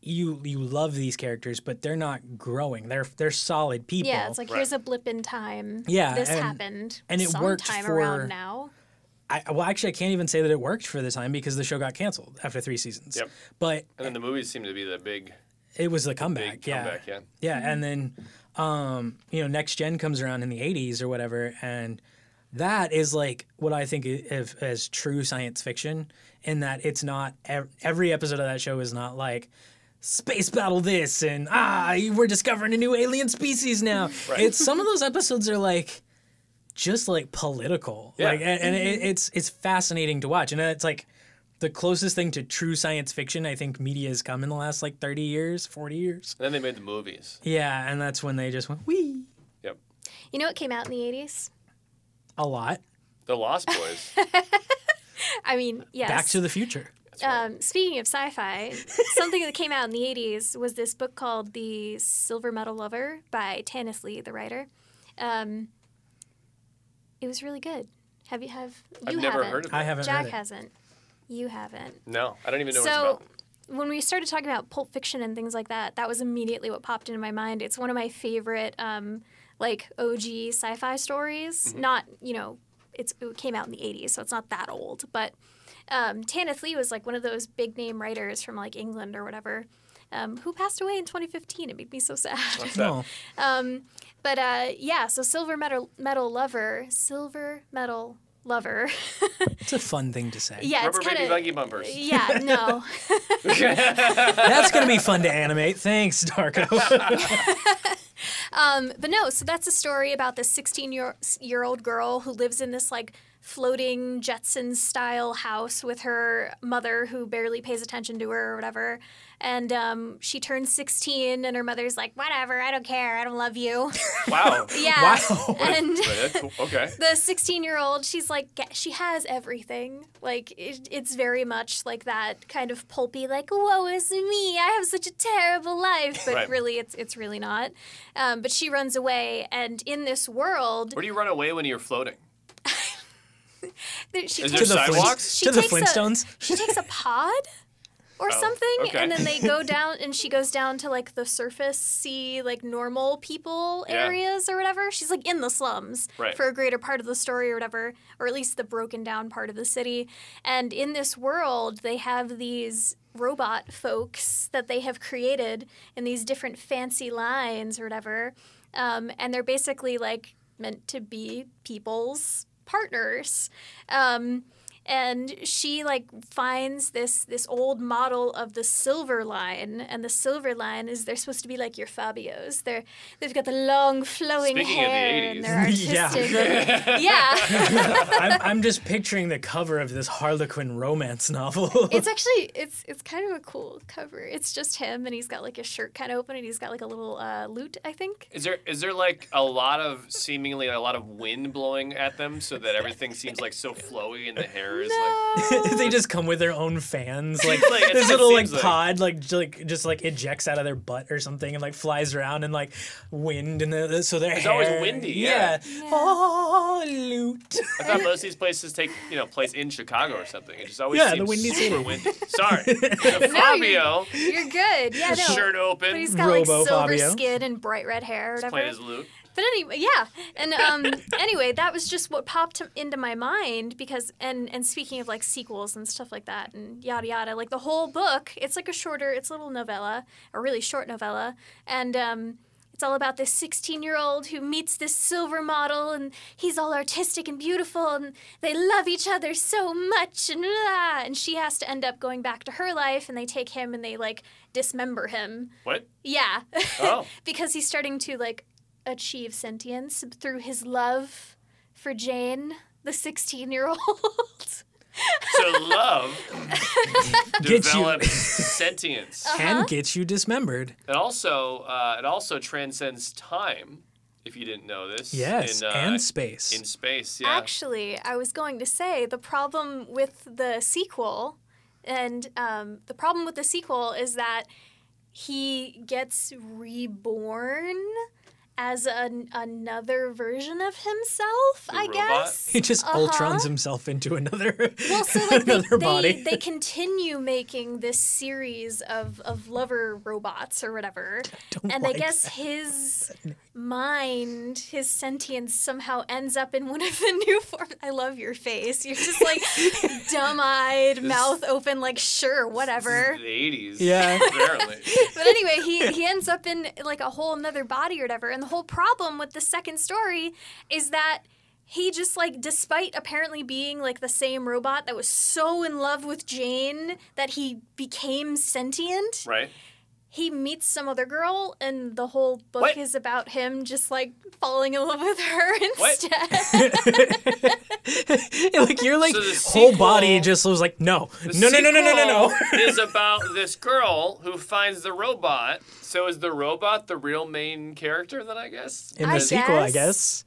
you love these characters, but they're not growing. They're solid people. Yeah, it's like here's a blip in time. Yeah, this happened. And it worked sometime for around now. Actually, I can't even say that it worked for the time because the show got canceled after 3 seasons. Yep. But and then the movies seemed to be the big. It was the comeback. Big comeback, yeah. Yeah, and then Next Gen comes around in the 80s or whatever, and that is like what I think of as true science fiction, in that it's not every episode of that show is not like space battle this and we're discovering a new alien species now. Right. It's some of those episodes are like just like political, like, and it's fascinating to watch, and it's like the closest thing to true science fiction I think media has come in the last like 30 years, 40 years. And then they made the movies. Yeah, and that's when they just went wee. Yep. You know what came out in the 80s? A lot. The Lost Boys. I mean, yes. Back to the Future. Right. Speaking of sci-fi, something that came out in the 80s was this book called The Silver Medal Lover by Tanis Lee, the writer. It was really good. I've never heard of it. I haven't Jack read it. hasn't. You haven't. No, I don't even know what So it's about. when we started talking about Pulp Fiction and things like that, that was immediately what popped into my mind. It's one of my favorite like OG sci-fi stories. Not, it came out in the 80s, so it's not that old, but Tanis Lee was like one of those big name writers from like England or whatever, who passed away in 2015. It made me so sad. No. So Silver Medal Lover. It's a fun thing to say. Yeah, Rubber it's kind baby of buggy bumpers. Yeah, no. That's going to be fun to animate. Thanks, Darko. But no, so that's a story about this 16-year-old girl who lives in this like floating Jetsons-style house with her mother who barely pays attention to her or whatever. And she turns 16 and her mother's like, whatever, I don't care, I don't love you. Wow. Yeah. Wow. And That's cool. Okay. the 16-year-old, she's like, she has everything. Like, it's very much like that kind of pulpy, like, woe is me, I have such a terrible life. But Right. really, it's really not. But she runs away, and in this world... Where do you run away when you're floating? She Is takes- there sidewalks? she To the takes Flintstones? She takes a pod or something, okay. and then they go down, and she goes down to like the surface, see like normal people areas or whatever. She's like in the slums Right. for a greater part of the story or whatever, or at least the broken down part of the city. And in this world, they have these robot folks that they have created in these different fancy lines or whatever, and they're basically like meant to be people's partners. And she like finds this old model of the Silver Line, and the Silver Line is they're supposed to be like your Fabios. They've got the long flowing Speaking of the hair 80s. and they're artistic. Yeah. I'm just picturing the cover of this Harlequin romance novel. It's actually it's kind of a cool cover. It's just him, and he's got like his shirt kind of open, and he's got like a little lute, I think. Is there like a lot of wind blowing at them so that everything seems like so flowy and the hair is like They just come with their own fans, like Like, this it little like seems like- pod, like just like ejects out of their butt or something, and like flies around and like wind and so their It's hair. always windy, yeah. Oh, loot. I thought most of these places take place in Chicago or something. It just always Yeah, the seems Windy super City. windy. Sorry. The Fabio, You're good. Yeah, no. shirt But open, he's got like Robo silver Fabio. skin and bright red hair or whatever. playing his lute. But anyway, yeah. And anyway, that was just what popped into my mind because, and speaking of like sequels and stuff like that and yada yada, like the whole book, it's like it's a little novella, a really short novella. And it's all about this 16-year-old who meets this silver model and he's all artistic and beautiful and they love each other so much and blah, and she has to end up going back to her life and they take him and they like dismember him. What? Yeah. Oh. Because he's starting to like achieve sentience through his love for Jane, the 16-year-old. So love develops sentience. Can get you dismembered. It also transcends time, if you didn't know this. Yes, and space. In space, yeah. Actually, I was going to say the problem with the sequel, and the problem with the sequel is that he gets reborn as another version of himself, I guess. He just Ultrons himself into another, well, so like another body. They continue making this series of lover robots or whatever. I guess his mind, his sentience somehow ends up in one of the new forms. I love your face. You're just like dumb-eyed, mouth open, like sure, whatever. This is the 80s. Yeah. Apparently. But anyway, he ends up in like a whole another body or whatever. And the whole problem with the second story is that he just like, despite apparently being like the same robot that was so in love with Jane that he became sentient. Right. He meets some other girl, and the whole book is about him just like falling in love with her instead. Like your like So whole body just was like no. Is about this girl who finds the robot. So is the robot the real main character then, I guess? In the sequel, I guess.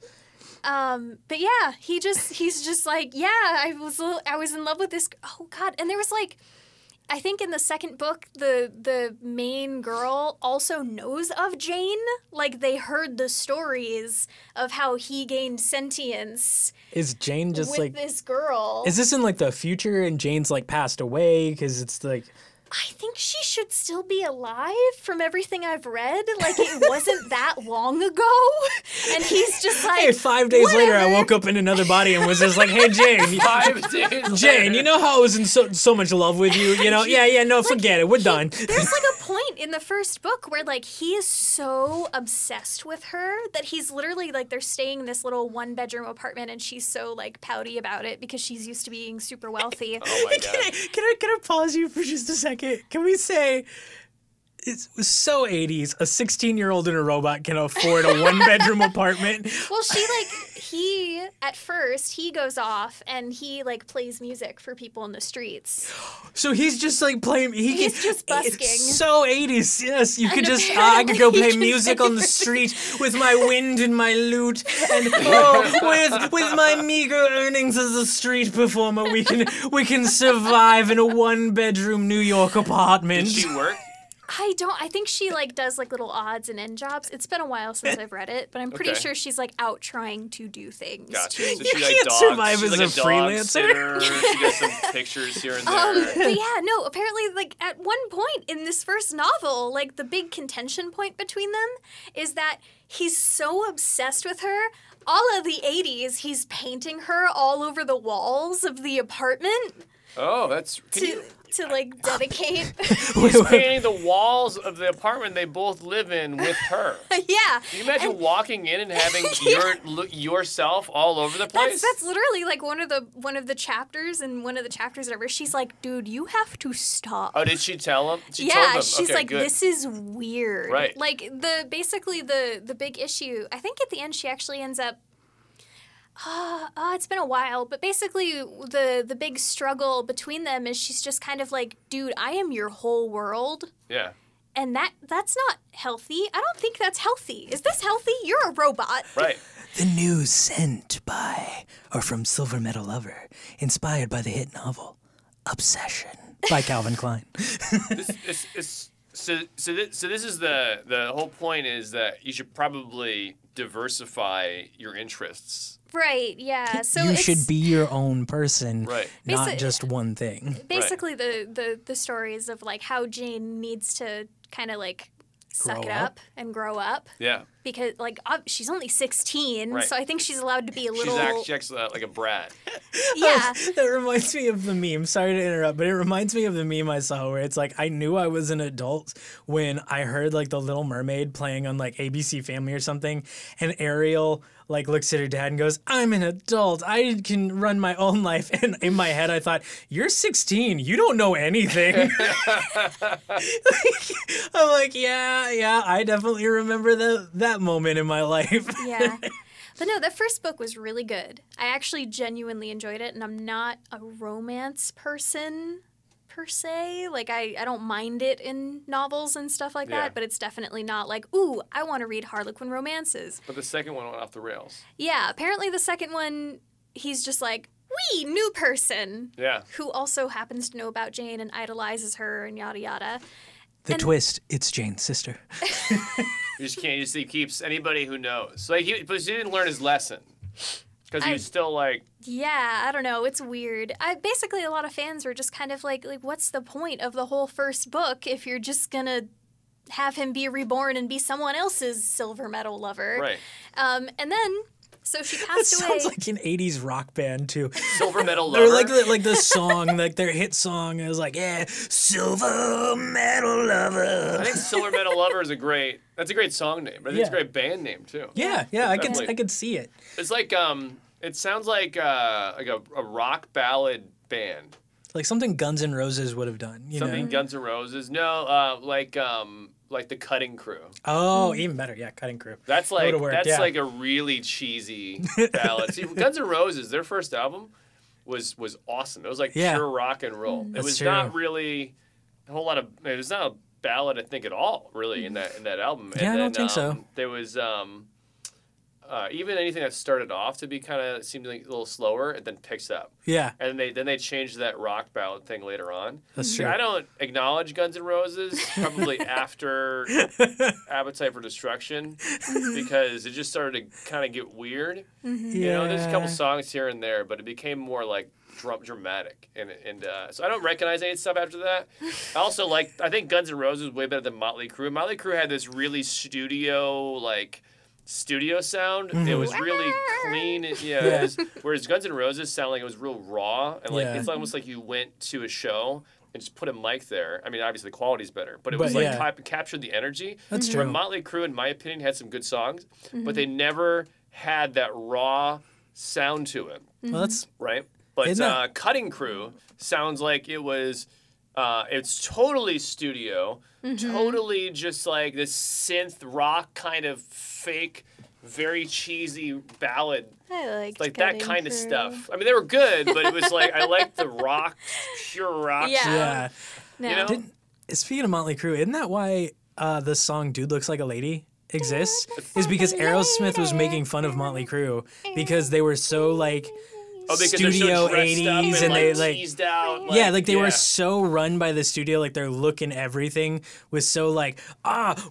But yeah, he's just like, yeah, I was in love with this. Oh God, and there was like, I think in the second book, the main girl also knows of Jane. Like, they heard the stories of how he gained sentience. Is Jane just with this girl? Is this in like the future and Jane's like passed away? Because it's like, I think she should still be alive from everything I've read. Like, it wasn't that long ago. And he's just like, hey, 5 days later, I woke up in another body and was just like, hey, Jane. 5 days Jane, you know how I was in so much love with you? You know, yeah, no, forget it. We're done. There's like a point in the first book where like he is so obsessed with her that he's literally like, they're staying in this little 1-bedroom apartment and she's so like pouty about it because she's used to being super wealthy. Oh my God. Can I pause you for just a second? Can we say it was so 80s? A 16-year-old in a robot can afford a 1-bedroom apartment. Well, he at first he goes off and he like plays music for people in the streets. So he's just like playing. He's just busking. It's so 80s. Yes, you could just. I could go play music on the street with my wind and my lute, and with my meager earnings as a street performer, we can survive in a 1-bedroom New York apartment. Did she work? I think she like does like little odds and end jobs. It's been a while since I've read it, but I'm pretty sure she's like out trying to do things. Gotcha. To... So she You like can't dogs. survive She's as like a freelancer. Sitter. She does some pictures here and there. But yeah, no, apparently like at one point in this first novel, like the big contention point between them is that he's so obsessed with her. All of the 80s, he's painting her all over the walls of the apartment. Oh, that's... To like dedicate. He's painting the walls of the apartment they both live in with her. Yeah. Can you imagine walking in and having yourself all over the place? That's literally like one of the chapters and one of the chapters whatever. She's like, dude, you have to stop. Oh, did she tell him? She told him. She's okay, like, good. this is weird. Right. Like the big issue. I think at the end she actually ends up. It's been a while, but basically the big struggle between them is she's just kind of like, dude, I am your whole world. Yeah. And that's not healthy. I don't think that's healthy. Is this healthy? You're a robot. Right. The news sent by or from Silver Metal Lover, inspired by the hit novel Obsession by Calvin Klein. So this is the whole point is that you should probably diversify your interests. Right, yeah. So you should be your own person, right? Not just one thing. Basically, the stories of like how Jane needs to kind of like suck it up and grow up. Yeah. Because, like, she's only 16, Right. so I think she's allowed to be a little... She's actually like a brat. Yeah. That reminds me of the meme. Sorry to interrupt, but it reminds me of the meme I saw where it's like, I knew I was an adult when I heard, like, The Little Mermaid playing on, like, ABC Family or something, and Ariel, like, looks at her dad and goes, I'm an adult. I can run my own life. And in my head, I thought, you're 16. You don't know anything. I'm like, yeah, I definitely remember that moment in my life. Yeah. But no, that first book was really good. I actually genuinely enjoyed it, and I'm not a romance person per se. Like, I don't mind it in novels and stuff like that, but it's definitely not like, ooh, I want to read Harlequin romances. But the second one went off the rails. Yeah, apparently the second one, he's just like, wee, new person. Yeah. Who also happens to know about Jane and idolizes her and yada yada. The twist, it's Jane's sister. You just can't. He keeps anybody who knows. Like, but he didn't learn his lesson because he was still like. Yeah, I don't know. It's weird. Basically, a lot of fans were just kind of like, what's the point of the whole first book if you're just gonna have him be reborn and be someone else's silver medal lover? Right. And then. So she passed away. Sounds like an 80s rock band, too. Silver Medal Lover. Or like the song, like their hit song is like, yeah, Silver Medal Lover. I think Silver Medal Lover is a great song name, but I think it's a great band name, too. Yeah, I could see it. It's like, it sounds like a rock ballad band. Like something Guns N' Roses would have done, you Something know? Guns N' Roses. No, like the Cutting Crew. Oh, even better. Yeah, Cutting Crew. That's like worked, like a really cheesy ballad. See, Guns N' Roses, their first album was awesome. It was like pure rock and roll. It was not really a whole lot of. It was not a ballad, I think, at all, really, in that album. Yeah, I don't think so. There was even anything that started off to be kind of seemed like a little slower, and then picks up. Yeah. And then they changed that rock ballad thing later on. That's true. I don't acknowledge Guns N' Roses probably after Appetite for Destruction because it just started to kind of get weird. You know, there's a couple songs here and there, but it became more like dramatic, and so I don't recognize any stuff after that. I think Guns N' Roses was way better than Motley Crue. Motley Crue had this really studio sound. It was really clean. Whereas Guns N' Roses sounded like it was real raw, and like it's almost like you went to a show and just put a mic there. I mean, obviously the quality's better, but it was captured the energy. That's true. Where Motley Crue, in my opinion, had some good songs, but they never had that raw sound to it. Well, that's right. But Cutting Crew sounds like it was. It's totally studio, totally just like this synth rock kind of fake, very cheesy ballad. I like that kind of stuff. I mean, they were good, but it was like I liked the rock, pure rock. Yeah. No. You know. Speaking of Motley Crue, isn't that why the song "Dude Looks Like a Lady" exists? Is because Aerosmith was making fun of Motley Crue because they were so like. Studio 80s and they like teased out, they were so run by the studio, like their look and everything was so like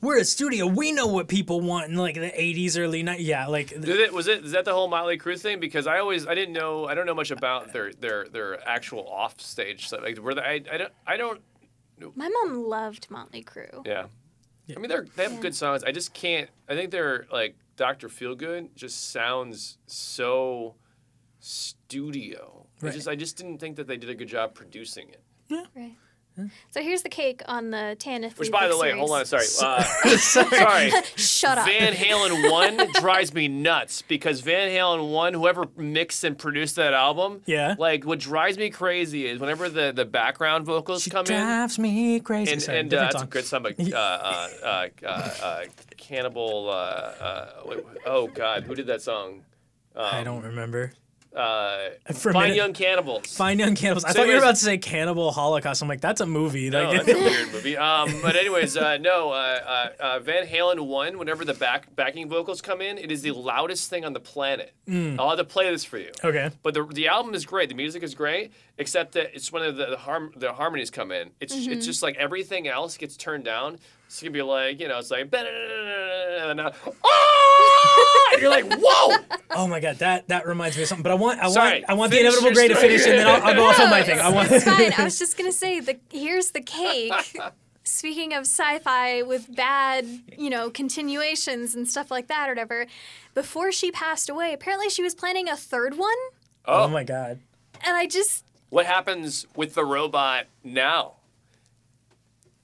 we're a studio, we know what people want in like the 80s early 90s. Is that the whole Motley Crue thing? Because I don't know much about their actual offstage stuff. Like I don't My mom loved Motley Crue. Yeah. I mean they have good songs. I just can't. I think they're like Dr. Feelgood just sounds so studio. Right. I just didn't think that they did a good job producing it. Yeah. Right. So here's the cake on the Tanith. Which, by the way, series. hold on, sorry. Sorry. Shut up. Van Halen 1 drives me nuts because Van Halen 1, whoever mixed and produced that album, like what drives me crazy is whenever the background vocals come in. Drives me crazy. And that's a good song, but Cannibal. Oh God, who did that song? I don't remember. Fine Young Cannibals. Fine Young Cannibals. I thought you were about to say Cannibal Holocaust. I'm like, that's a movie. No, that's a weird movie. But anyways, Van Halen 1, whenever the backing vocals come in, it is the loudest thing on the planet. I'll have to play this for you. Okay. But the album is great. The music is great, except that it's when the harmonies come in. It's just like everything else gets turned down. It's gonna be like, it's like, and you're like, whoa! Oh my God, that reminds me of something. But I want the finish Inevitable Grey to finish, and then I'll go off on my thing. It's fine. I was just gonna say here's the cake. speaking of sci-fi with bad, continuations and stuff like that or whatever, before she passed away, apparently she was planning a third one. Oh my God. And I just... What happens with the robot now?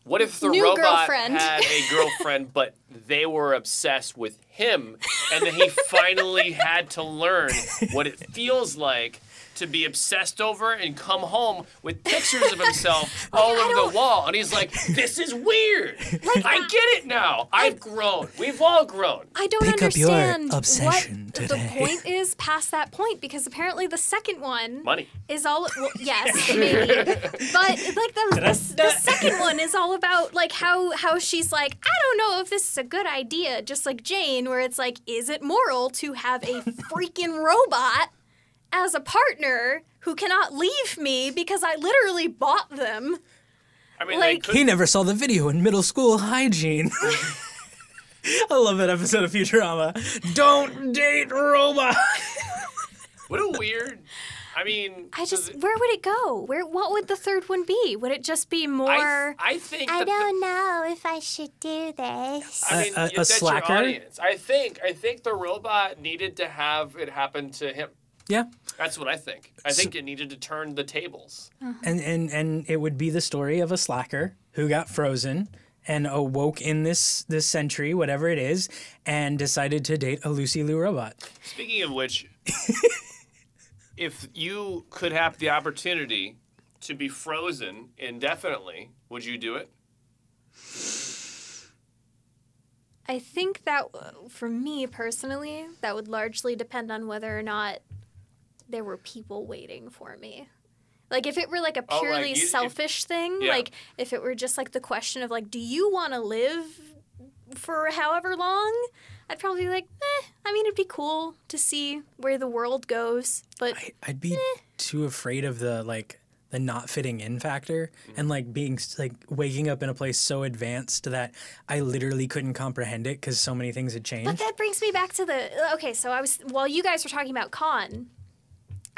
What if the New robot girlfriend. had a girlfriend, but they were obsessed with him, and then he finally had to learn what it feels like to be obsessed over and come home with pictures of himself all over the wall. And he's like, this is weird. I get it now. I've grown. We've all grown. I don't Pick up your understand obsession what today. the point is past that point, because apparently the second one Money. is all, well, yes, maybe. But like the second one is all about like how she's like, I don't know if this is a good idea, just like Jane, where it's like, is it moral to have a freaking robot as a partner who cannot leave me because I literally bought them? I mean, Like- they could, He never saw the video in middle school hygiene. I love that episode of Futurama. Don't date robot. what a weird. I mean, Where would it go? What would the third one be? Would it just be more? I think I that don't know if I should do this. I mean, A that's slacker? your audience. I think the robot needed to have it happen to him. Yeah. That's what I think. I think it needed to turn the tables. And it would be the story of a slacker who got frozen and awoke in this century, whatever it is, and decided to date a Lucy Liu robot. Speaking of which, if you could have the opportunity to be frozen indefinitely, would you do it? I think that, for me personally, that would largely depend on whether or not there were people waiting for me. Like, if it were, like, a purely selfish thing, yeah. like, if it were just, like, the question of, like, do you want to live for however long? I'd probably be like, I mean, it'd be cool to see where the world goes, but... I'd be too afraid of the not fitting in factor and, like, being, like, waking up in a place so advanced that I literally couldn't comprehend it because so many things had changed. But that brings me back to the... Okay, so while you guys were talking about Khan,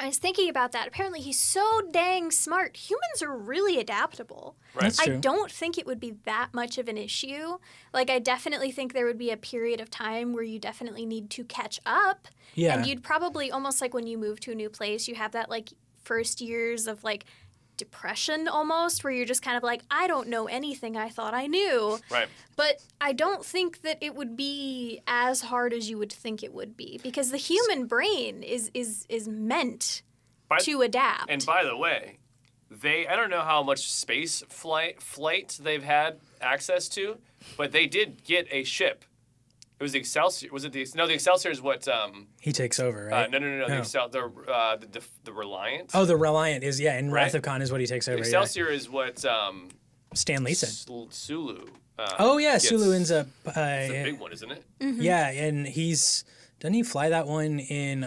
I was thinking about that. Apparently, he's so dang smart. Humans are really adaptable. Right. That's true. I don't think it would be that much of an issue. Like, I definitely think there would be a period of time where you definitely need to catch up. Yeah. And you'd probably, almost like when you move to a new place, you have that, like, first years of, like, depression almost, where you're just kind of like, I don't know anything I thought I knew. Right. But I don't think that it would be as hard as you would think it would be, because the human brain is meant to adapt. And by the way, I don't know how much space flight they've had access to, but they did get a ship. It was the Excelsior. Was it the Excelsior is what He takes over, right? no. The Reliant. Oh, the Reliant is, in Right. Wrath of Khan is what he takes over. The Excelsior is what Stan Lee said. Sulu. Sulu ends up. It's a big one, isn't it? Mm-hmm. Yeah, and doesn't he fly that one in?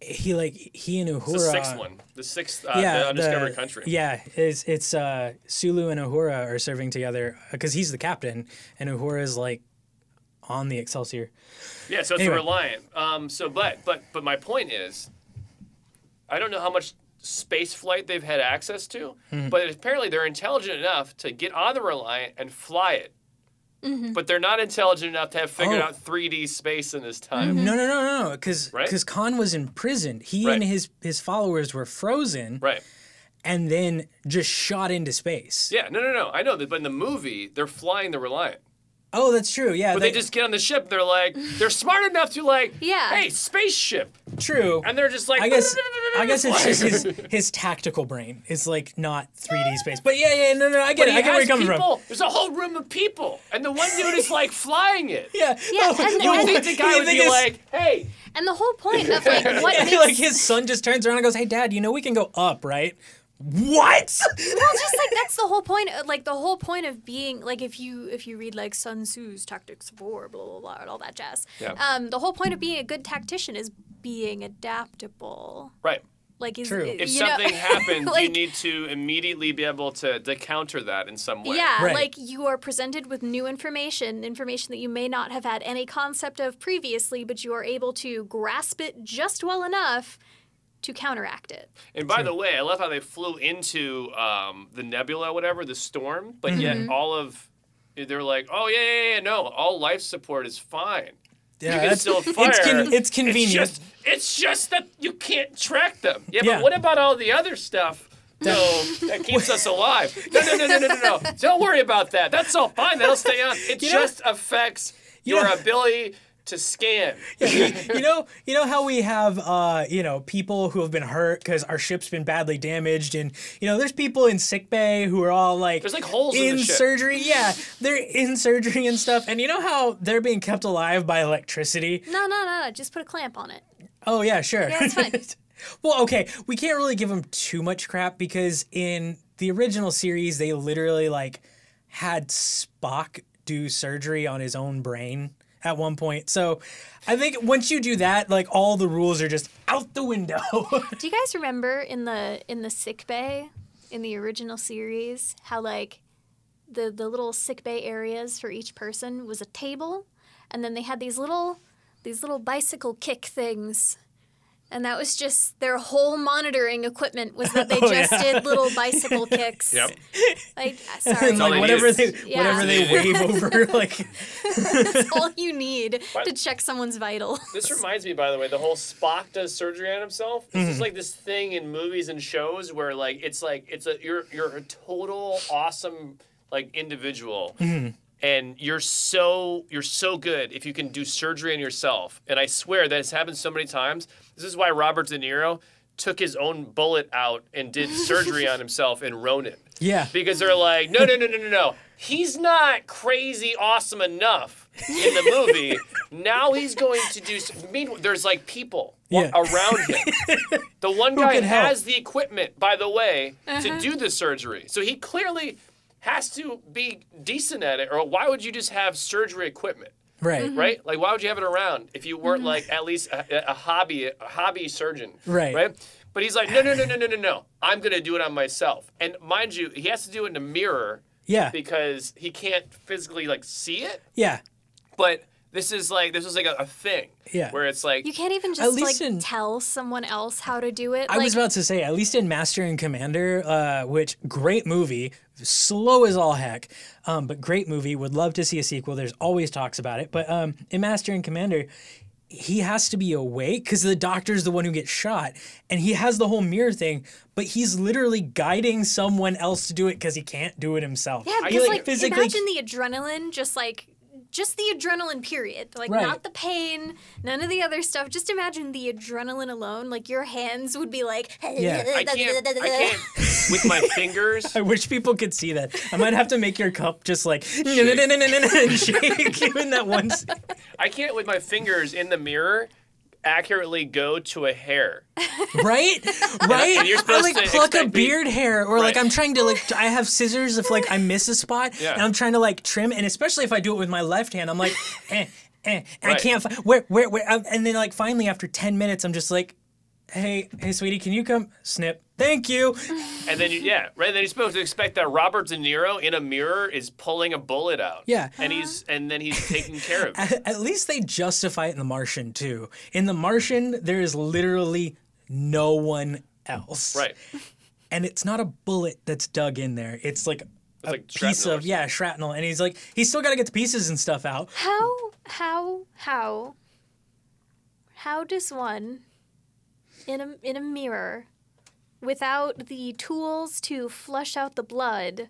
He and Uhura. It's the sixth one. The sixth, the Undiscovered Country. Yeah, it's Sulu and Uhura are serving together because he's the captain and Uhura is like on the Excelsior. Yeah, so it's Anyway. the Reliant. But my point is, I don't know how much space flight they've had access to, but apparently they're intelligent enough to get on the Reliant and fly it. Mm-hmm. But they're not intelligent enough to have figured out 3D space in this time. No, because Right? Khan was imprisoned. He and his followers were frozen, Right. and then just shot into space. Yeah, no. I know that, but in the movie, they're flying the Reliant. Oh, that's true. Yeah, But they just get on the ship. They're smart enough to Yeah. hey, spaceship. true. And they're just like, I guess it's just his tactical brain is like not 3D space. But no, I get it. I get where you're coming from. There's a whole room of people, and the one dude is like flying it. Yeah. Yeah, and You would think the guy would be like, hey. And the whole point of, like, what makes... like his son just turns around and goes, "Hey, Dad, we can go up, right?" What? Well, just like that's the whole point. Like the whole point of being like if you read like Sun Tzu's Tactics of War, blah blah blah, and all that jazz. Yeah. The whole point of being a good tactician is being adaptable. Right. Like True. If something happens, you like- need to immediately be able to counter that in some way. Yeah, Right. like you are presented with new information that you may not have had any concept of previously, but you are able to grasp it just well enough to counteract it. And by the way, I love how they flew into the nebula, whatever, the storm, but yet they're like, oh, yeah, no, all life support is fine. Yeah, you can still fire. It's convenient. It's just that you can't track them. Yeah, but what about all the other stuff? No, that keeps us alive. No. Don't worry about that. That's all fine. That'll stay on. It just affects your ability to scan. You know how we have people who have been hurt because our ship's been badly damaged, and there's people in sickbay who are all like there's like holes in the ship. surgery. Yeah, they're in surgery and stuff, and you know how they're being kept alive by electricity. No. Just put a clamp on it. Oh yeah, sure. Yeah, that's fine. Well, okay, we can't really give them too much crap because in the original series they literally like had Spock do surgery on his own brain at one point. So I think once you do that, like all the rules are just out the window. Do you guys remember in the sick bay in the original series how like the little sick bay areas for each person was a table, and then they had these little bicycle kick things. And that was just their whole monitoring equipment was that they did little bicycle kicks. Yep. Like, sorry. Like whatever they wave over, like that's all you need to check someone's vital. This reminds me, by the way, the whole Spock does surgery on himself. This is like this thing in movies and shows where like you're a total awesome like individual. And you're so good if you can do surgery on yourself. And I swear that has happened so many times. This is why Robert De Niro took his own bullet out and did surgery on himself in Ronin. Yeah. Because they're like, no. He's not crazy awesome enough in the movie. Now he's going to do... Meanwhile, there's like people around him. The one guy has the equipment, by the way, to do the surgery. So he clearly... has to be decent at it, or why would you just have surgery equipment? Right. Right? Like, why would you have it around if you weren't, like, at least a hobby surgeon? Right. But he's like, no. I'm going to do it on myself. And mind you, he has to do it in a mirror. Yeah. Because he can't physically, like, see it. Yeah. But this was like a thing. Yeah. Where it's like... You can't even just, tell someone else how to do it. I was about to say, at least in Master and Commander, which, great movie, slow as all heck, but great movie, would love to see a sequel. There's always talks about it. But in Master and Commander, he has to be awake because the doctor's the one who gets shot. And he has the whole mirror thing, but he's literally guiding someone else to do it because he can't do it himself. Yeah, because, imagine the adrenaline just the adrenaline period. Like, not the pain, none of the other stuff. Just imagine the adrenaline alone. Like, your hands would be like... Yeah. I can't with my fingers. I wish people could see that. I might have to make your cup just like... and shake you in that one scene. I can't with my fingers in the mirror accurately go to a hair. Right? And you're supposed to pluck a beard hair, or like I'm trying to I have scissors if like I miss a spot and I'm trying to like trim, and especially if I do it with my left hand, I'm like and I can't where and then like finally after 10 minutes I'm just like, hey sweetie, can you come snip? Thank you. And then then you're supposed to expect that Robert De Niro in a mirror is pulling a bullet out. Yeah. And then he's taking care of it. At least they justify it in The Martian too. In The Martian, there is literally no one else. Right. And it's not a bullet that's dug in there. It's like a piece of shrapnel, and he's still got to get the pieces and stuff out. How does one in a mirror, without the tools to flush out the blood,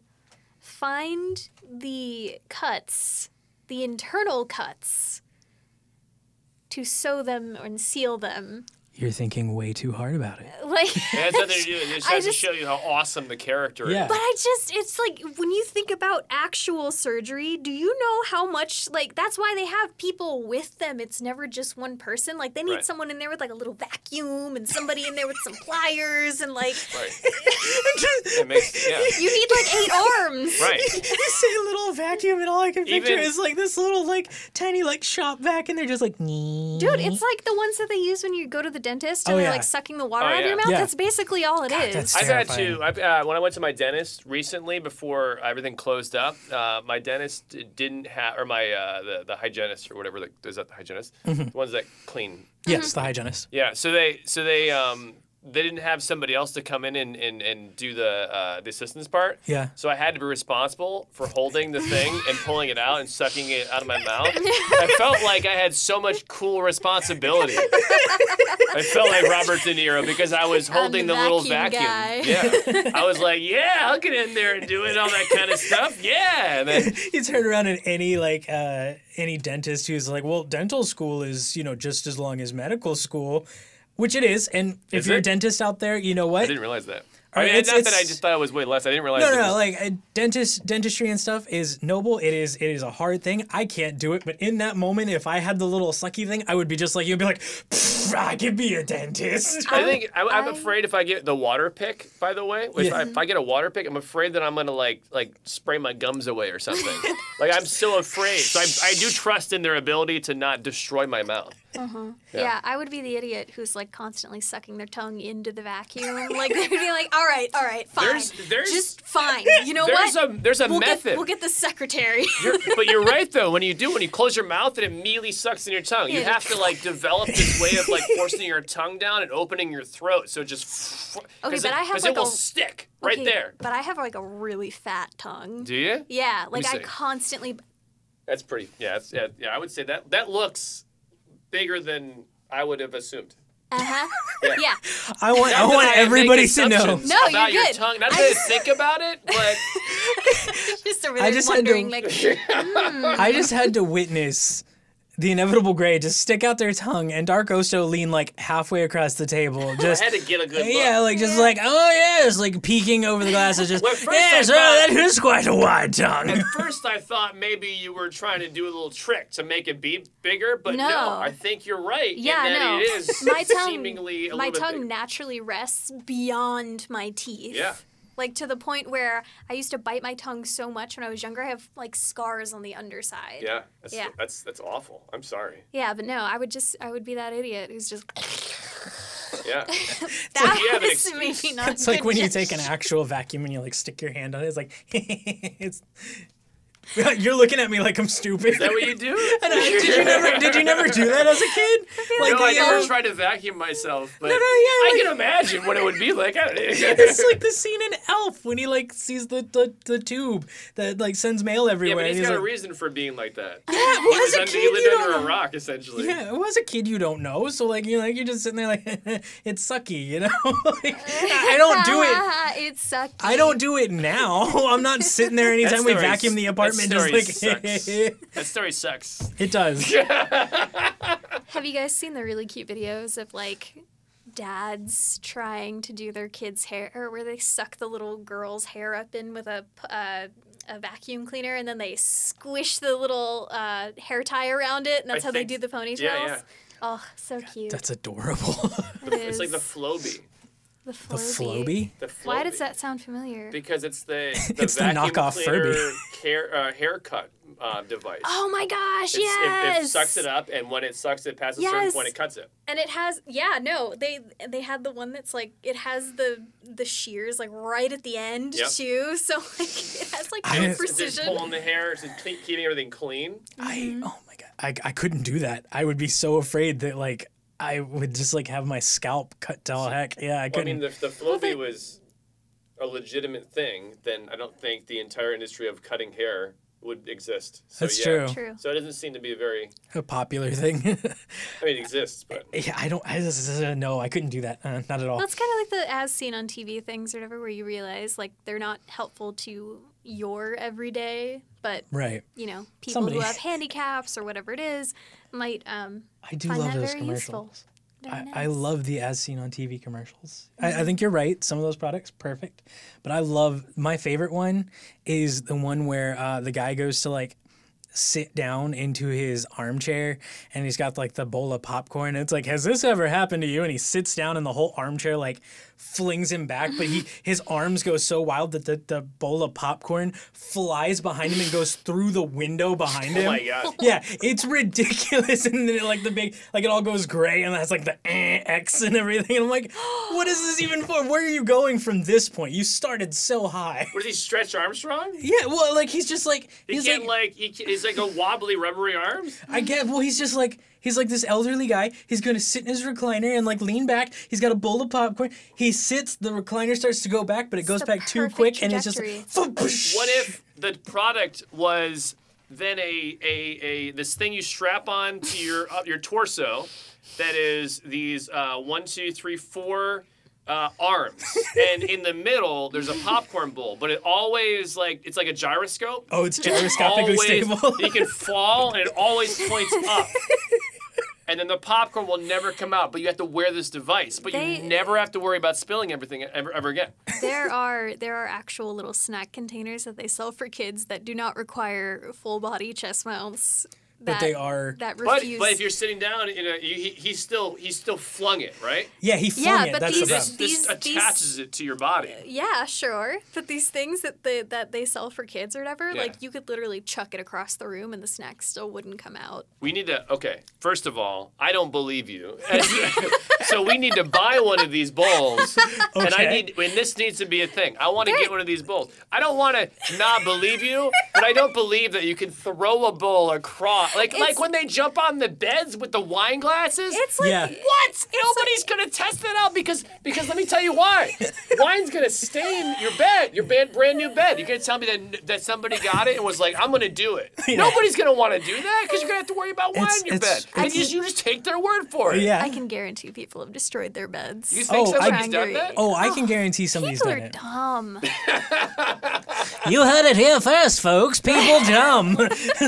find the cuts, the internal cuts, to sew them and seal them? You're thinking way too hard about it. Like, it has nothing to do with it. It just to show you how awesome the character is. But it's like, when you think about actual surgery, do you know how much, like, that's why they have people with them. It's never just one person. Like, they need someone in there with, like, a little vacuum and somebody in there with some pliers and, like... You need, like, 8 arms. Right. You say a little vacuum, and all I can picture is, like, this little, like, tiny, like, shop vac, and they're just like... Dude, it's like the ones that they use when you go to the dentist and they're like sucking the water out of your mouth. Yeah. That's basically all it is. That's I've had to, when I went to my dentist recently before everything closed up, my dentist didn't have, or my, the hygienist or whatever, is that the hygienist? The ones that clean. Yes, the hygienist. Yeah, so they they didn't have somebody else to come in and do the assistance part. Yeah. So I had to be responsible for holding the thing and pulling it out and sucking it out of my mouth. I felt like I had so much cool responsibility. I felt like Robert De Niro because I was holding the little vacuum. Guy. Yeah. I was like, yeah, I'll get in there and do it, all that kind of stuff. Yeah. And then You turn around and any dentist who's like, well, dental school is, just as long as medical school, which it is. And if you're a dentist out there, you know what? I didn't realize that. All right, I just thought it was way less. I didn't realize. No, like dentistry and stuff is noble. It is a hard thing. I can't do it, but in that moment, if I had the little sucky thing, I would be just like you'd be like, I could be a dentist. I think I'm afraid if I get the water pick. By the way, if I get a water pick, I'm afraid that I'm gonna like spray my gums away or something. Like I'm so afraid. So I do trust in their ability to not destroy my mouth. Yeah, I would be the idiot who's like constantly sucking their tongue into the vacuum. Like they'd be like, all right, fine. There's just fine. You know what? There's a method. We'll get the secretary. But you're right though. When you close your mouth, it immediately sucks in your tongue. You have to like develop this way of like forcing your tongue down and opening your throat, so it just Okay, but I have because like it will stick right there. But I have like a really fat tongue. Do you? Yeah, like me I see. constantly. That's pretty. Yeah, I would say that looks bigger than I would have assumed. Yeah. I want everybody to know. No, about you're your good. tongue. Not to think about it, but Just over there wondering, like, I just had to witness the Inevitable Grey just stick out their tongue and Darkosto lean like halfway across the table. Just I had to get a good look. yeah, like just like oh yes, like peeking over the glasses. Just Well, at first yes, I thought- that is quite a wide tongue. At first, I thought maybe you were trying to do a little trick to make it be bigger, but No. I think you're right. yeah, in that no. it is My tongue, seemingly a my little bit tongue bigger. naturally rests beyond my teeth. Yeah. Like to the point where I used to bite my tongue so much when I was younger. I have like scars on the underside. Yeah, Yeah. that's awful. I'm sorry. Yeah, but no, I would be that idiot who's just. Yeah. That you have an was maybe excuse. not. It's like good when you gesture. take an actual vacuum and you like stick your hand on it. It's like it's. You're looking at me like I'm stupid. Is that what you do? Did you never do that as a kid? Like, No, I you never know, tried to vacuum myself, but yeah, I like- can imagine what it would be like. It's like the scene in Elf when he like sees the tube that like sends mail Yeah, everywhere. but and he's got a like, reason for being like that. well, as a kid, He lived you under don't a know. rock, essentially. Yeah, well, as a kid, you don't know, so like you're just sitting there like it's sucky, you know. Like, I don't do it. It's sucky. I don't do it now. I'm not sitting there anytime we story- vacuum the apartment. that Just story like sucks. That story sucks. it does. Have you guys seen the really cute videos of like dads trying to do their kids' hair, or where they suck the little girl's hair up in with a vacuum cleaner, and then they squish the little hair tie around it, and that's how they do the ponytails? yeah. Oh, so cute. That's adorable. It is. It's like the Floby. The The Floby. The Floby. Why does that sound familiar? Because it's the It's the vacuum knockoff cleaner Furby. haircut device. Oh my gosh, It yes! sucks it up, and when it sucks it past a certain Yes. point, it cuts it. And it has, they had the one that's like, it has the shears like right at the end Yep. too, so like it has like I no didn't- It's just precision. pulling the hair, it's just keeping everything clean. Oh my god, I couldn't do that. I would be so afraid that like I would just like have my scalp cut to all heck. Yeah, I Well, I couldn't. mean, if the Floby was a legitimate thing, then I don't think the entire industry of cutting hair would exist. So, That's yeah. true. True. So it doesn't seem to be a very. A popular thing. I mean, it exists, but Yeah, no, I couldn't do that. Not at all. Well, it's kind of like the as seen on TV things or whatever, where you realize like they're not helpful to your everyday, but Right. you know, people Somebody- who have handicaps or whatever it is might I do find love that those very commercials. useful. Very I nice. love the as seen on TV commercials. I think you're right. Some of those products, perfect. But I love, my favorite one is the one where the guy goes to like sit down into his armchair and he's got like the bowl of popcorn. And it's like, has this ever happened to you? And he sits down and the whole armchair like flings him back, but his arms go so wild that the bowl of popcorn flies behind him and goes through the window behind him. oh my god. Yeah, it's ridiculous, and then like the big, like it all goes gray, and that's like the X and everything. And I'm like, what is this even for? Where are you going from this point? You started so high. What is he, Stretch Armstrong? Yeah, well, like he's just like He he's can't like, like, his He's like a wobbly, rubbery arms. I get. Well, he's like this elderly guy. He's gonna sit in his recliner and like lean back. He's got a bowl of popcorn. He sits. The recliner starts to go back, but it goes back too quick, and it's just like, what if the product was then a this thing you strap on to your torso that is these 1, 2, 3, 4 arms, and in the middle there's a popcorn bowl, but it always it's like a gyroscope. Oh, it's gyroscopically stable. You can fall, and it always points up. And then the popcorn will never come out, but you have to wear this device. But you never have to worry about spilling everything ever again. There are actual little snack containers that they sell for kids that do not require full body chest mounts. But they are. That refuse. But if you're sitting down, he still flung it, right? Yeah, he flung it. But That's the problem. This attaches it to your body. Yeah, sure. But these things that they sell for kids or whatever, Yeah. you could literally chuck it across the room and the snack still wouldn't come out. We need to. Okay, first of all, I don't believe you. So we need to buy one of these bowls, and this needs to be a thing. I want to get one of these bowls. I don't want to not believe you, but I don't believe that you can throw a bowl across. Like when they jump on the beds with the wine glasses. It's like what? Nobody's gonna test it out because let me tell you why. Wine's gonna stain your brand new bed. You're gonna tell me that somebody got it and was like, I'm gonna do it. Yeah. Nobody's gonna want to do that because you're gonna have to worry about wine in your bed. And you just take their word for it. Yeah. I can guarantee people have destroyed their beds. You think somebody's done that? Oh, I can guarantee somebody's done it. People are dumb. You heard it here first, folks. People dumb.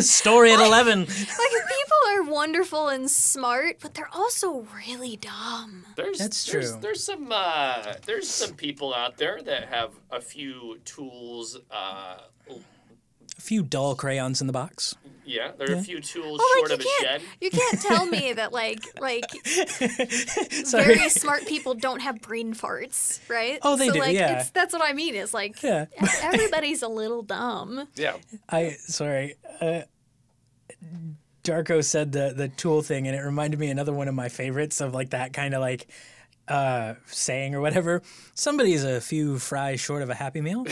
Story at 11. People are wonderful and smart, but they're also really dumb. That's true. There's some people out there that have a few tools. A few dull crayons in the box. Yeah, there are a few tools Well, short of a shed. You can't tell me that very smart people don't have brain farts, right? Oh, they do. Yeah, that's what I mean. Is everybody's a little dumb. Yeah. Darko said the tool thing, and it reminded me of another one of my favorites of that kind of saying or whatever. Somebody's a few fries short of a Happy Meal.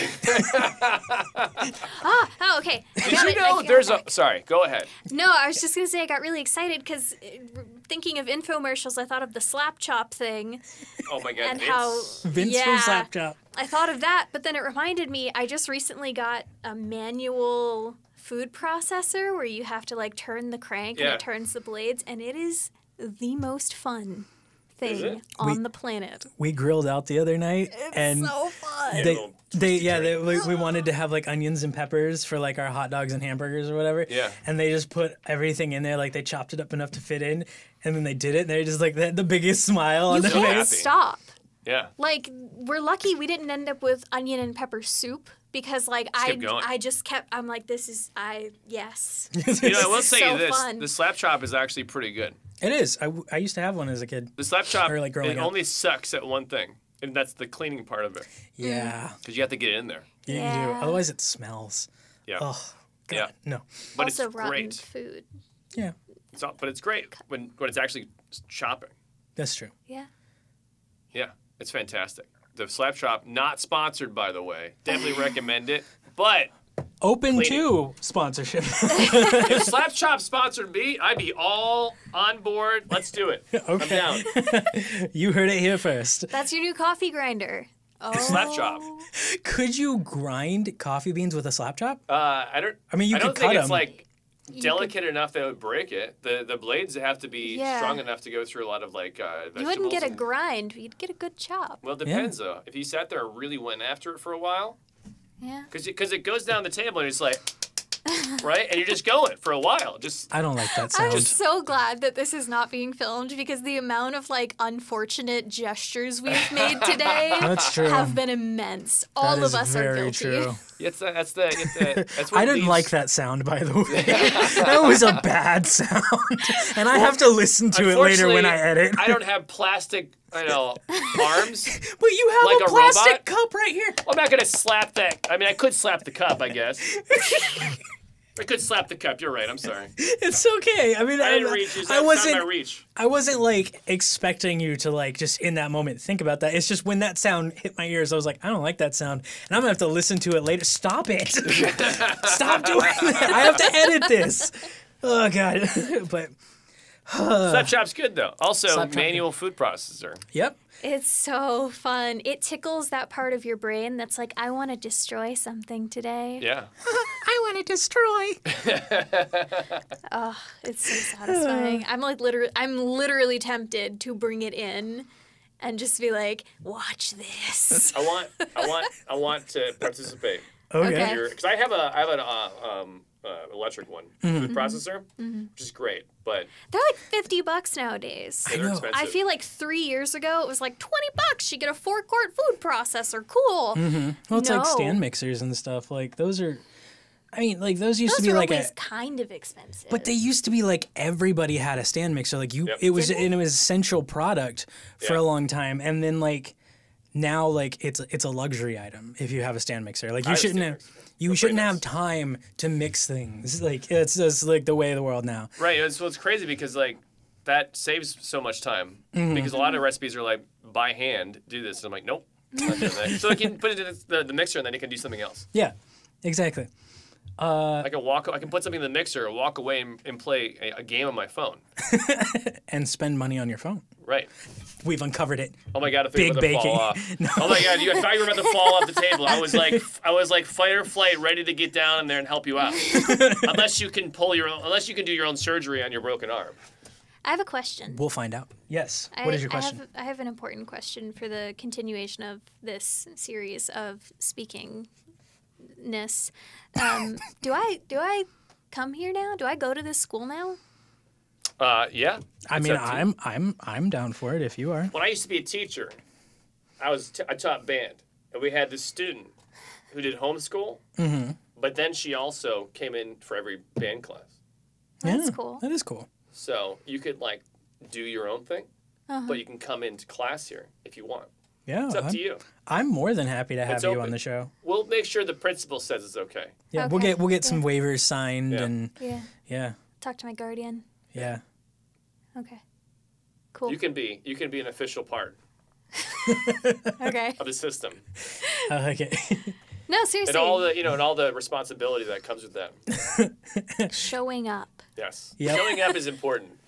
Okay. Did you know sorry, go ahead. No, I was just going to say I got really excited because thinking of infomercials, I thought of the Slap Chop thing. Oh my God, and how Vince from Slap Chop. I thought of that, but then it reminded me, I just recently got a manual food processor where you have to turn the crank and it turns the blades, and it is the most fun thing on the planet. We grilled out the other night, and so fun. We wanted to have onions and peppers for our hot dogs and hamburgers or whatever. Yeah. And they just put everything in there, they chopped it up enough to fit in, and then they did it, and they're just they had the biggest smile on their You can't face. stop. Yeah. We're lucky we didn't end up with onion and pepper soup because I just kept, I'm like, yes. I will say so you this, fun. the Slap Chop is actually pretty good. It is. I used to have one as a kid. The Slap Chop, growing up. only sucks at one thing, and that's the cleaning part of it. Yeah. Because you have to get it in there. You do. Otherwise it smells. Yeah. Oh, God. Yeah. No. But also it's rotten great. food. Yeah. But it's great when it's actually chopping. That's true. Yeah. Yeah. It's fantastic. The Slap Chop, not sponsored, by the way. Definitely recommend it. But open to sponsorship. If Slap Chop sponsored me, I'd be all on board. Let's do it. Okay. I'm down. You heard it here first. That's your new coffee grinder. Oh. Slap Chop. Could you grind coffee beans with a Slap Chop? I don't could think cut it's delicate enough that it would break it. The blades have to be strong enough to go through a lot of vegetables. You wouldn't get a grind. You'd get a good chop. Well, it depends though. If you sat there and really went after it for a while. Yeah. Because it goes down the table and it's right? And you're just going for a while. I don't like that sound. I'm so glad that this is not being filmed because the amount of unfortunate gestures we've made today That's true. have been immense. All of us are guilty. True. That's what I didn't like that sound, by the way. That was a bad sound. And I have to listen to it later when I edit. I don't have plastic arms. But you have like a plastic robot. cup right here. Well, I'm not going to slap that. I mean, I could slap the cup, I guess. I could slap the cup. You're right. I'm sorry. It's okay. I mean, I didn't reach. I wasn't. My reach. I wasn't like expecting you to like just in that moment think about that. It's just when that sound hit my ears, I was like, I don't like that sound, and I'm gonna have to listen to it later. Stop it! Stop doing that! I have to edit this. Oh god! But Slapchop's good though. Also, Slapchop. manual food processor. Yep. It's so fun. It tickles that part of your brain that's like, I want to destroy something today. Yeah. I want to destroy. Oh, it's so satisfying. I'm literally tempted to bring it in and just be like, watch this. I want to participate. Okay. Okay. Because I have an electric one, food processor, which is great, but They're like $50 nowadays. they're know. expensive. I feel like 3 years ago it was like $20. You get a 4-quart food processor. Cool. Well, it's like No. stand mixers and stuff. Like those are. I mean, like those used Those to be were like always a. kind of expensive. But they used to be like everybody had a stand mixer. Like you, Yep. it was Did they? an essential product for Yeah. a long time, and then like now like it's a luxury item if you have a stand mixer. Like I you have a shouldn't stand have. mixer. You They're shouldn't pretty have nice. time to mix things. Like it's just like the way of the world now. Right. It's crazy because like that saves so much time because a lot of recipes are like by hand do this and I'm like nope. Not doing that. So I can put it in the mixer and then it can do something else. Yeah, exactly. I can put something in the mixer, walk away and play a game on my phone. And spend money on your phone. Right. We've uncovered it. Oh my god! I thought you were Big about to fall baking. off. Oh my god! I thought you were about to fall off the table. I was like fight or flight, ready to get down in there and help you out. Unless you can do your own surgery on your broken arm. I have a question. We'll find out. Yes. What is your question? I have an important question for the continuation of this series of speakingness. Do I come here now? Do I go to this school now? Yeah. I It's mean, up to you. I'm down for it if you are. When I used to be a teacher, I taught band, and we had this student who did homeschool. Mm-hmm. But then she also came in for every band class, That's Yeah, cool. That is cool. so you could like do your own thing, but you can come into class here if you want. Yeah. It's up to you. I'm more than happy to have It's you open. on the show. We'll make sure the principal says it's okay. Yeah, Okay. we'll get some waivers signed Yeah. and Yeah. yeah. Talk to my guardian. Yeah. Okay. Cool. You can be an official part Okay. of the system, Okay. No, and seriously. all the responsibility that comes with that. Showing up. Yes, Yep. showing up is important.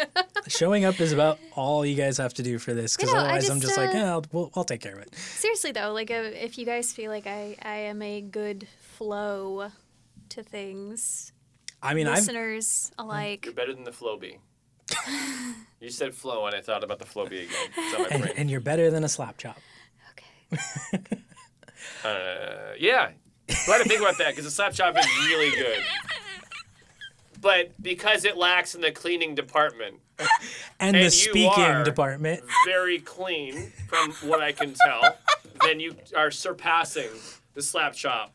Showing up is about all you guys have to do for this, because You know, I otherwise I'm just, just like, yeah, I'll take care of it. Seriously though, like if you guys feel like I am a good flow to things, I mean, listeners alike. You're better than the Flow Bee. You said flow, and I thought about the Flow Bee again. It's on my brain. and you're better than a slap chop. Okay. Yeah, glad to think about that because the slap chop is really good. But because it lacks in the cleaning department, And And the you speaking are. department. very clean from what I can tell, then you are surpassing the slap chop,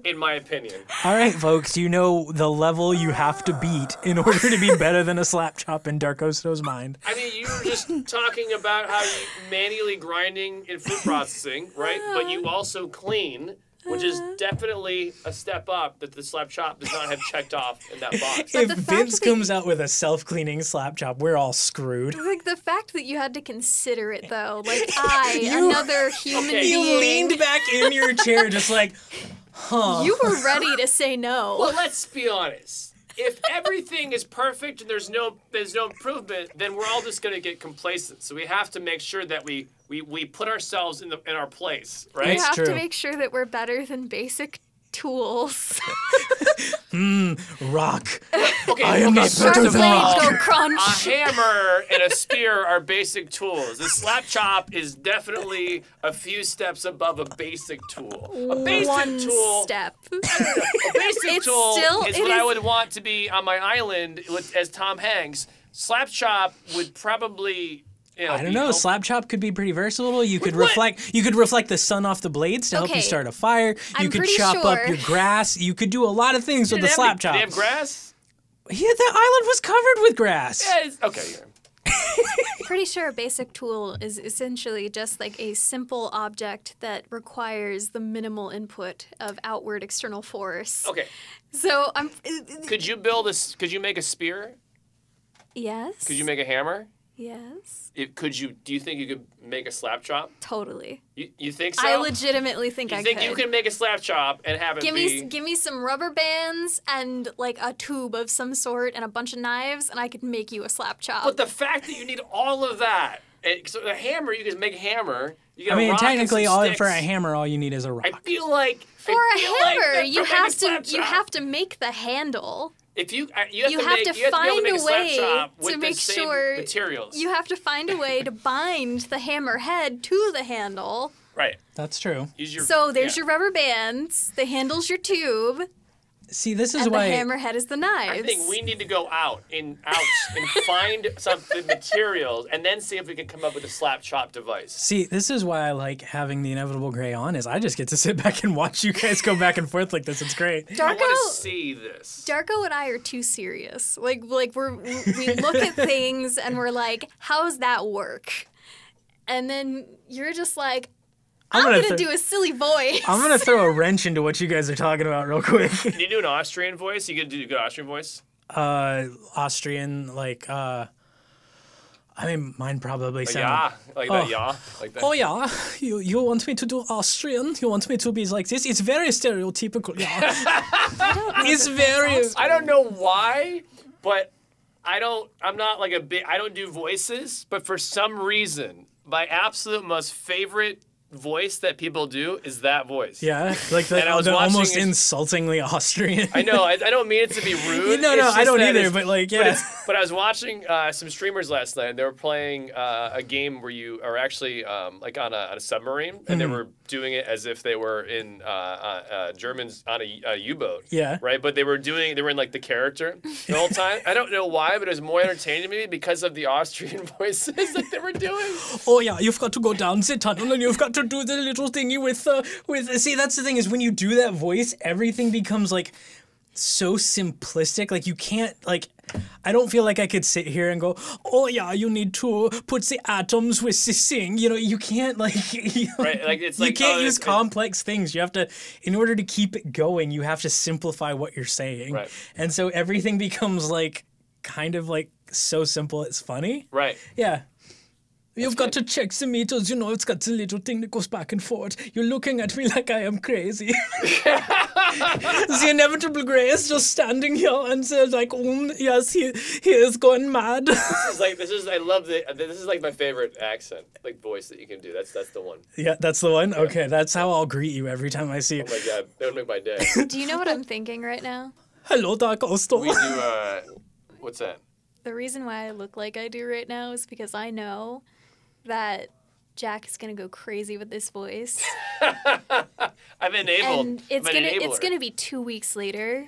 in my opinion. All right, folks, you know the level you have to beat in order to be better than a slap chop in Darkosto's mind. I mean, you were just talking about how you manually grinding in food processing, right? But you also clean, which is definitely a step up that the slap chop does not have checked off in that box. If the fact Vince that comes out with a self-cleaning slap chop, we're all screwed. Like the fact that you had to consider it though, like another human Okay. You being, leaned back in your chair just like, huh. you were ready to say no. Well, let's be honest. If everything is perfect and there's no improvement, then we're all just going to get complacent. So we have to make sure that we put ourselves in our place, We right? It's have true. to make sure that we're better than basic tools. Rock. Okay, I am not first better of than all, rock. Go a crunch. hammer and a spear are basic tools. The slap chop is definitely a few steps above a basic tool. A basic One tool. step. A basic It's tool still- is it what I is- would want to be on my island as Tom Hanks. Slap chop would probably. I don't know. Slap chop could be pretty versatile. You could what? reflect the sun off the blades to help you Okay. start a fire. You I'm could pretty chop up sure- your grass. You could do a lot of things with the slap chop. Did they have grass? Yeah, the island was covered with grass. Yeah, okay. Yeah. pretty sure a basic tool is essentially just like a simple object that requires the minimal input of outward external force. Okay. So I'm. Could you make a spear? Yes. Could you make a hammer? Yes. Do you think you could make a slap chop? Totally. You think so? I legitimately think I could. You think you can make a slap chop and have it give me some rubber bands and like a tube of some sort and a bunch of knives and I could make you a slap chop. But the fact that you need all of that. So a hammer, you can make a hammer. You get I mean, a rock technically, and some sticks. for a hammer, all you need is a rock. I feel like for a hammer, you have to to make the handle. If you have to find a way to make sure materials. You have to find a way to bind the hammer head to the handle. Right. That's true. So there's your rubber bands. The handle's your tube. See, this is and why the hammerhead is the knives. I think we need to go out and find something materials and then see if we can come up with a slap chop device. See, this is why I like having the Inevitable Grey on. Is I just get to sit back and watch you guys go back and forth like this. It's great. I want to see this. Darko and I are too serious. Like we look at things and we're like, how's that work? And then you're just like, I'm gonna do a silly voice. I'm gonna throw a wrench into what you guys are talking about real quick. Can you do an Austrian voice? You can do a good Austrian voice? Austrian, I mean, mine probably sound... Yeah, like that, yeah. Like that. Oh, yeah, you want me to do Austrian? You want me to be like this? It's very stereotypical, yeah. It's very... I don't know why, but I don't do voices, but for some reason, my absolute most favorite voice that people do is that voice. Yeah, like the almost insultingly Austrian. I know. I don't mean it to be rude. No, I don't either. But like, yeah. But I was watching some streamers last night. And they were playing a game where you are actually like on a submarine, and they were doing it as if they were in Germans on a U-boat. Yeah. Right. But they were in like the character the whole time. I don't know why, but it was more entertaining to me because of the Austrian voices that they were doing. Oh yeah, you've got to go down the tunnel, and you've got to do the little thingy with see, that's the thing, is when you do that voice, everything becomes like so simplistic. Like you can't, like, I don't feel like I could sit here and go, oh yeah, you need to put the atoms with the thing. You know, you can't like right, like it's like you can't use complex things. You have to, in order to keep it going, you have to simplify what you're saying. Right. And so everything becomes like kind of like so simple it's funny. Right. Yeah. You've got to check the meters, you know, it's got the little thing that goes back and forth. You're looking at me like I am crazy. The Inevitable Grey is just standing here and says like, yes, he is going mad. This is like my favorite accent, like voice that you can do. That's the one. Yeah, that's the one? Yeah. Okay, that's how I'll greet you every time I see you. Oh my God, that would make my day. Do you know what I'm thinking right now? Hello, Darkosto. We do, what's that? The reason why I look like I do right now is because I know that Jack is gonna go crazy with this voice. I'm enabled. And it's gonna be 2 weeks later,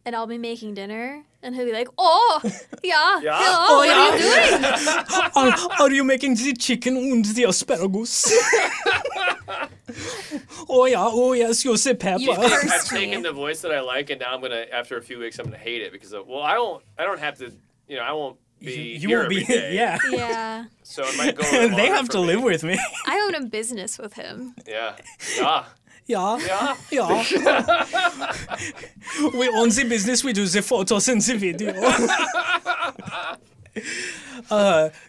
and I'll be making dinner, and he'll be like, "Oh, yeah, yeah? Hello, what are you doing? Are you making the chicken and the asparagus?" Oh yes, you say pepper. I've taken the voice that I like, and now after a few weeks, I'm gonna hate it because I won't have to, I won't be you here won't be, every day. yeah. Yeah. So it might go. They have to live with me. I own a business with him. Yeah. Yeah. Yeah. We own the business, we do the photos and the video.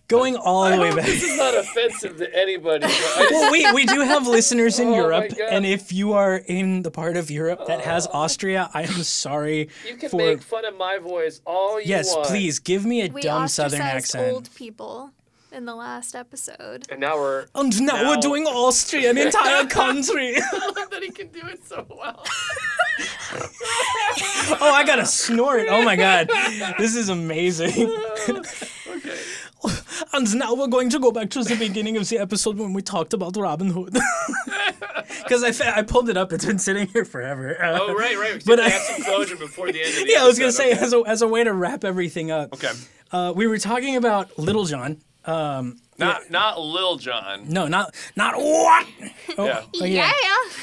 Going all the way back. This is not offensive to anybody. Well, we do have listeners in Europe, and if you are in the part of Europe that has Austria, I am sorry. You can make fun of my voice all you want. Yes, please, give me a dumb Southern accent. Old people in the last episode. And now we're doing Austrian entire country. I love that he can do it so well. Oh, I got a snort. Oh my God. This is amazing. Okay. And now we're going to go back to the beginning of the episode when we talked about Robin Hood. Because I pulled it up. It's been sitting here forever. Oh, right. But I have some closure before the end of the episode. Yeah, I was going to say, as a way to wrap everything up. Okay. We were talking about Little John. Not Lil John. No, not what? Yeah. Yeah.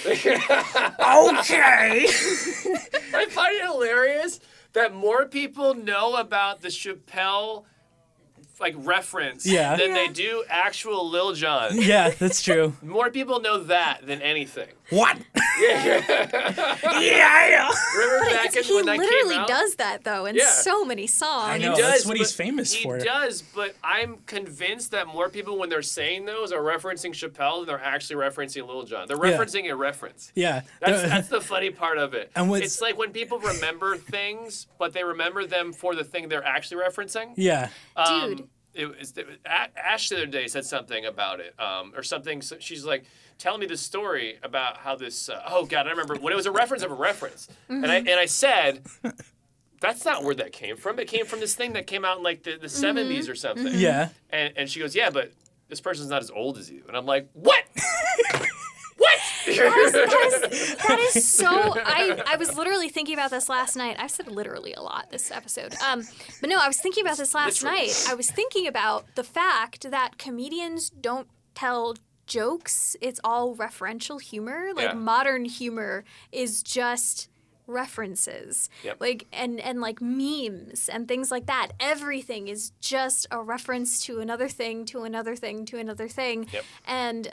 Okay. I find it hilarious that more people know about the Chappelle like reference Yeah. than they do actual Lil Jon. Yeah, that's true. More people know that than anything. What? Yeah. Remember back He when that came literally out? does that though in Yeah. so many songs. I know. He does, That's what he's but famous for. He does, but I'm convinced that more people, when they're saying those, are referencing Chappelle than they're actually referencing Lil Jon. They're referencing a reference. Yeah. That's the funny part of it. And it's like when people remember things, but they remember them for the thing they're actually referencing. Yeah. Dude. Ash the other day said something about it, or something. So she's like telling me this story about how this. Oh God, I remember when it was a reference of a reference, and I said, that's not where that came from. It came from this thing that came out in like the 70s or something. Yeah. And she goes, yeah, but this person's not as old as you. And I'm like, what? What? That is so. I was literally thinking about this last night. I've said literally a lot this episode. But no, I was thinking about this last night. I was thinking about the fact that comedians don't tell jokes. It's all referential humor. Like modern humor is just references. Yep. Like and like memes and things like that. Everything is just a reference to another thing, to another thing, to another thing. Yep. And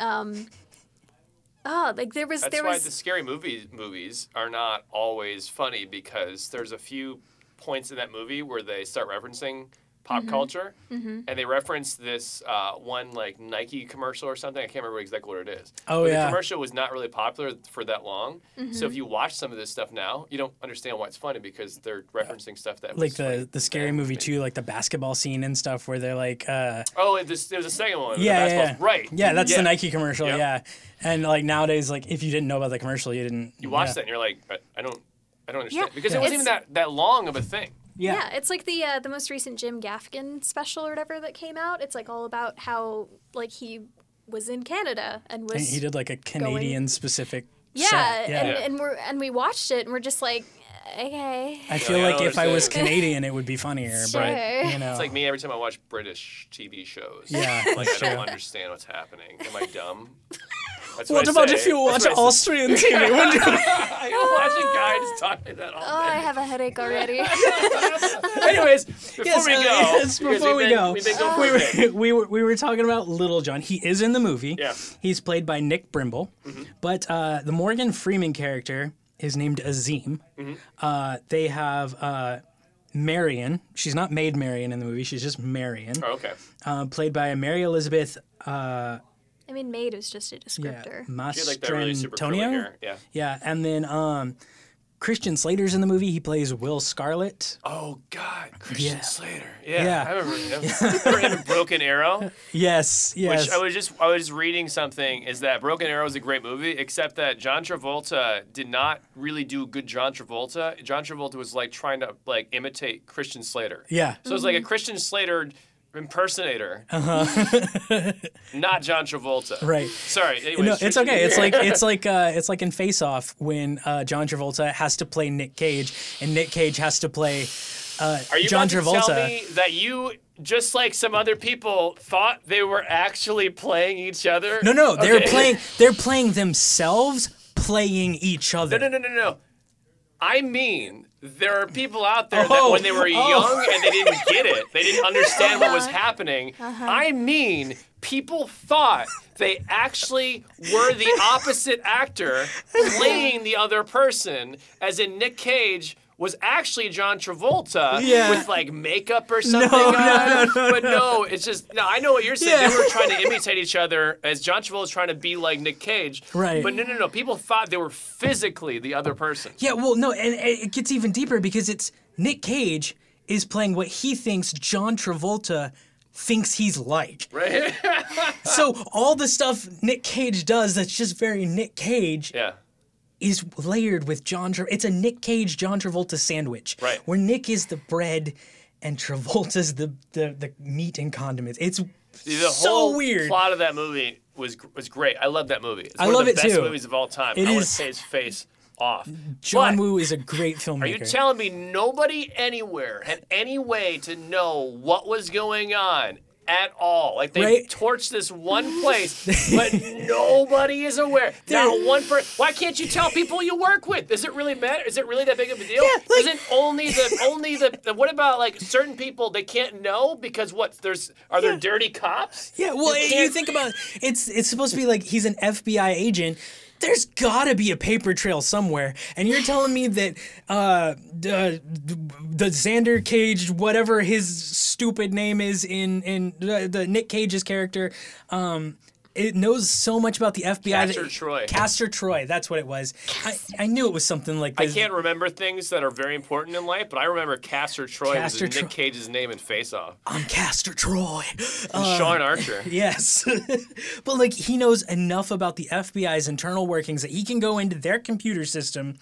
like there was That's why the scary movies are not always funny, because there's a few points in that movie where they start referencing pop culture, and they reference this one like Nike commercial or something. I can't remember exactly what it is. Oh, but yeah. The commercial was not really popular for that long. So if you watch some of this stuff now, you don't understand why it's funny, because they're referencing stuff that Like was funny the scary then, movie maybe. too, like the basketball scene and stuff where they're like Oh, there's a second one. yeah, the basketball- right. Yeah, that's the Nike commercial, Yep. yeah. And like nowadays, like if you didn't know about the commercial, you didn't. You watch that and you're like, I don't understand, Yeah. because it wasn't even that long of a thing. Yeah, it's like the most recent Jim Gaffigan special or whatever that came out. It's like all about how like he was in Canada and was And he did like a Canadian specific yeah, set. Yeah. and we watched it and we're just like, okay. I feel Yeah, I like if I was understand. Canadian, it would be funnier, but Sure. you know. It's like me every time I watch British TV shows. Yeah, Like that's I don't true. understand what's happening. Am I dumb? That's What I about say. if you watch That's what I say. Austrian TV? Wouldn't you- I'm watching guys talking that all Oh, I day. have a headache already. Anyways, before Yes, we go, yes, because before we go, we've been going for a bit. we were talking about Little John. He is in the movie. Yeah. He's played by Nick Brimble, but the Morgan Freeman character is named Azim. They have Marion. She's not Maid Marion in the movie. She's just Marion, Oh, okay. played by Mary Elizabeth. I mean, maid is just a descriptor. She had like that really super curly Mastrantonio. hair. Yeah. Yeah, and then Christian Slater's in the movie. He plays Will Scarlet. Oh God, Christian Yeah. Slater. Yeah, Yeah. I remember him. Remember him in Broken Arrow? Yes, yes. Which I was reading something, is that Broken Arrow is a great movie, except that John Travolta did not really do good John Travolta. John Travolta was like trying to like imitate Christian Slater. Yeah. So it's like a Christian Slater impersonator, not John Travolta. Right. Sorry. Anyways, No, it's okay. It's like in Face Off when John Travolta has to play Nick Cage and Nick Cage has to play Are you John about to Travolta. tell me that you, just like some other people, thought they were actually playing each other? No, Okay. they're playing themselves playing each other. No. I mean, there are people out there that when they were young and they didn't get it, they didn't understand what was happening. I mean, people thought they actually were the opposite actor playing the other person, as in Nick Cage was actually John Travolta with like makeup or something on. But no, it's just, no, I know what you're saying. Yeah. They were trying to imitate each other as John Travolta was trying to be like Nick Cage. Right. But no. People thought they were physically the other person. Yeah, well, no, and it gets even deeper because it's Nick Cage is playing what he thinks John Travolta thinks he's like. Right? So all the stuff Nick Cage does that's just very Nick Cage Yeah. is layered with John Travolta. It's a Nick Cage, John Travolta sandwich. Right. Where Nick is the bread and Travolta's the meat and condiments. It's The so whole weird. plot of that movie was great. I love that movie. It's I one love of the it best too. movies of all time. It I want to is- say his face off. John But Woo is a great filmmaker. are you telling me nobody anywhere had any way to know what was going on at all. Like they Right. torch this one place, but nobody is aware. Not one person. Why can't you tell people you work with? Does it really matter? Is it really that big of a deal? Yeah, like- Isn't only the what about like certain people they can't know because are there dirty cops? Yeah, well, you think about it's supposed to be like he's an FBI agent. There's gotta be a paper trail somewhere, and you're telling me that the Xander Cage, whatever his stupid name is in the Nick Cage's character, it knows so much about the FBI. Castor Troy, that's what it was. I knew it was something like this. I can't remember things that are very important in life, but I remember Castor Troy was Nick Cage's name in Face Off. I'm Castor Troy. And Sean Archer. Yes. But like he knows enough about the FBI's internal workings that he can go into their computer system,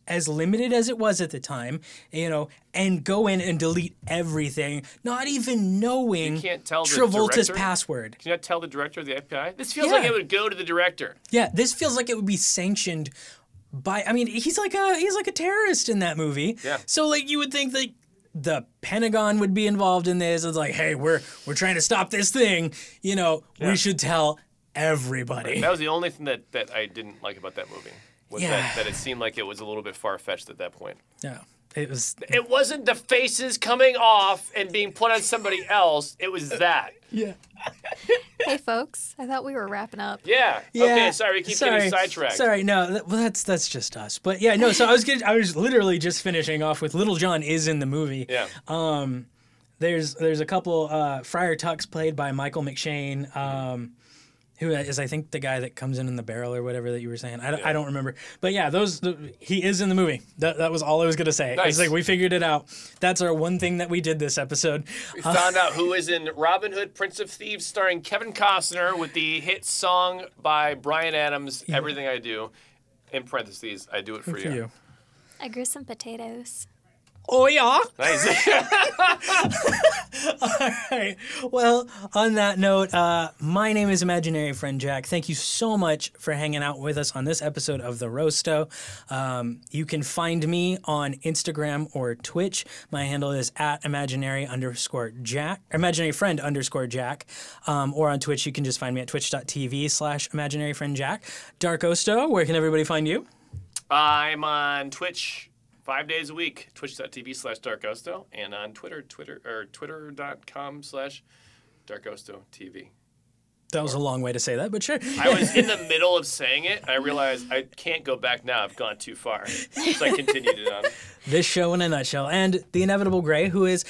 as limited as it was at the time, and go in and delete everything, not even knowing Travolta's password. Can you not tell the director of the FBI? This feels like it would go to the director. Yeah, this feels like it would be sanctioned by. I mean, he's like a terrorist in that movie. Yeah. So like you would think that the Pentagon would be involved in this. It's like, hey, we're trying to stop this thing. We should tell everybody. That was the only thing that I didn't like about that movie. That it seemed like it was a little bit far-fetched at that point. Yeah, it was. It wasn't the faces coming off and being put on somebody else. It was that. Yeah. Hey, folks, I thought we were wrapping up. Yeah. Okay, sorry, we keep getting sidetracked. Sorry, no, that's just us. But yeah, no, so I was literally just finishing off with Little John is in the movie. Yeah. There's a couple, Friar Tuck's played by Michael McShane, who is, I think, the guy that comes in the barrel or whatever that you were saying. I don't remember. But yeah, he is in the movie. That was all I was going to say. Nice. It's like we figured it out. That's our one thing that we did this episode. We found out who is in Robin Hood, Prince of Thieves, starring Kevin Costner with the hit song by Bryan Adams, Everything I Do. In parentheses, I do it for you. I grew some potatoes. Oh, yeah? Nice. All right. Well, on that note, my name is Imaginary Friend Jack. Thank you so much for hanging out with us on this episode of The Roasto. You can find me on Instagram or Twitch. My handle is at imaginary_Jack, ImaginaryFriend_Jack. Or on Twitch, you can just find me at twitch.tv/ImaginaryFriendJack. Darkosto, where can everybody find you? I'm on Twitch 5 days a week, twitch.tv/Darkosto, and on twitter.com/DarkostoTV. That was a long way to say that, but sure. I was in the middle of saying it. I realized I can't go back now. I've gone too far. So I continued it on. This show in a nutshell. And The Inevitable Grey, who is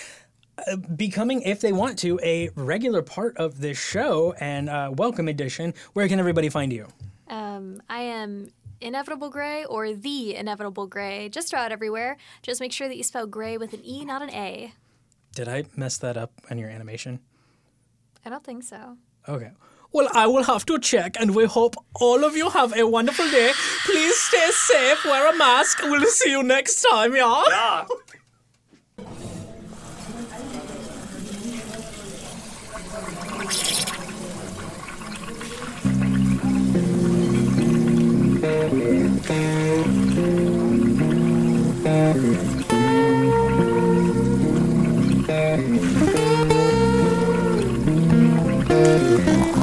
becoming, if they want to, a regular part of this show and welcome edition. Where can everybody find you? I am Inevitable Grey or The Inevitable Grey, just about everywhere. Just make sure that you spell Grey with an E, not an A. Did I mess that up on your animation? I don't think so. Okay. Well, I will have to check, and we hope all of you have a wonderful day. Please stay safe, wear a mask. We'll see you next time, y'all. Yeah. Thank you.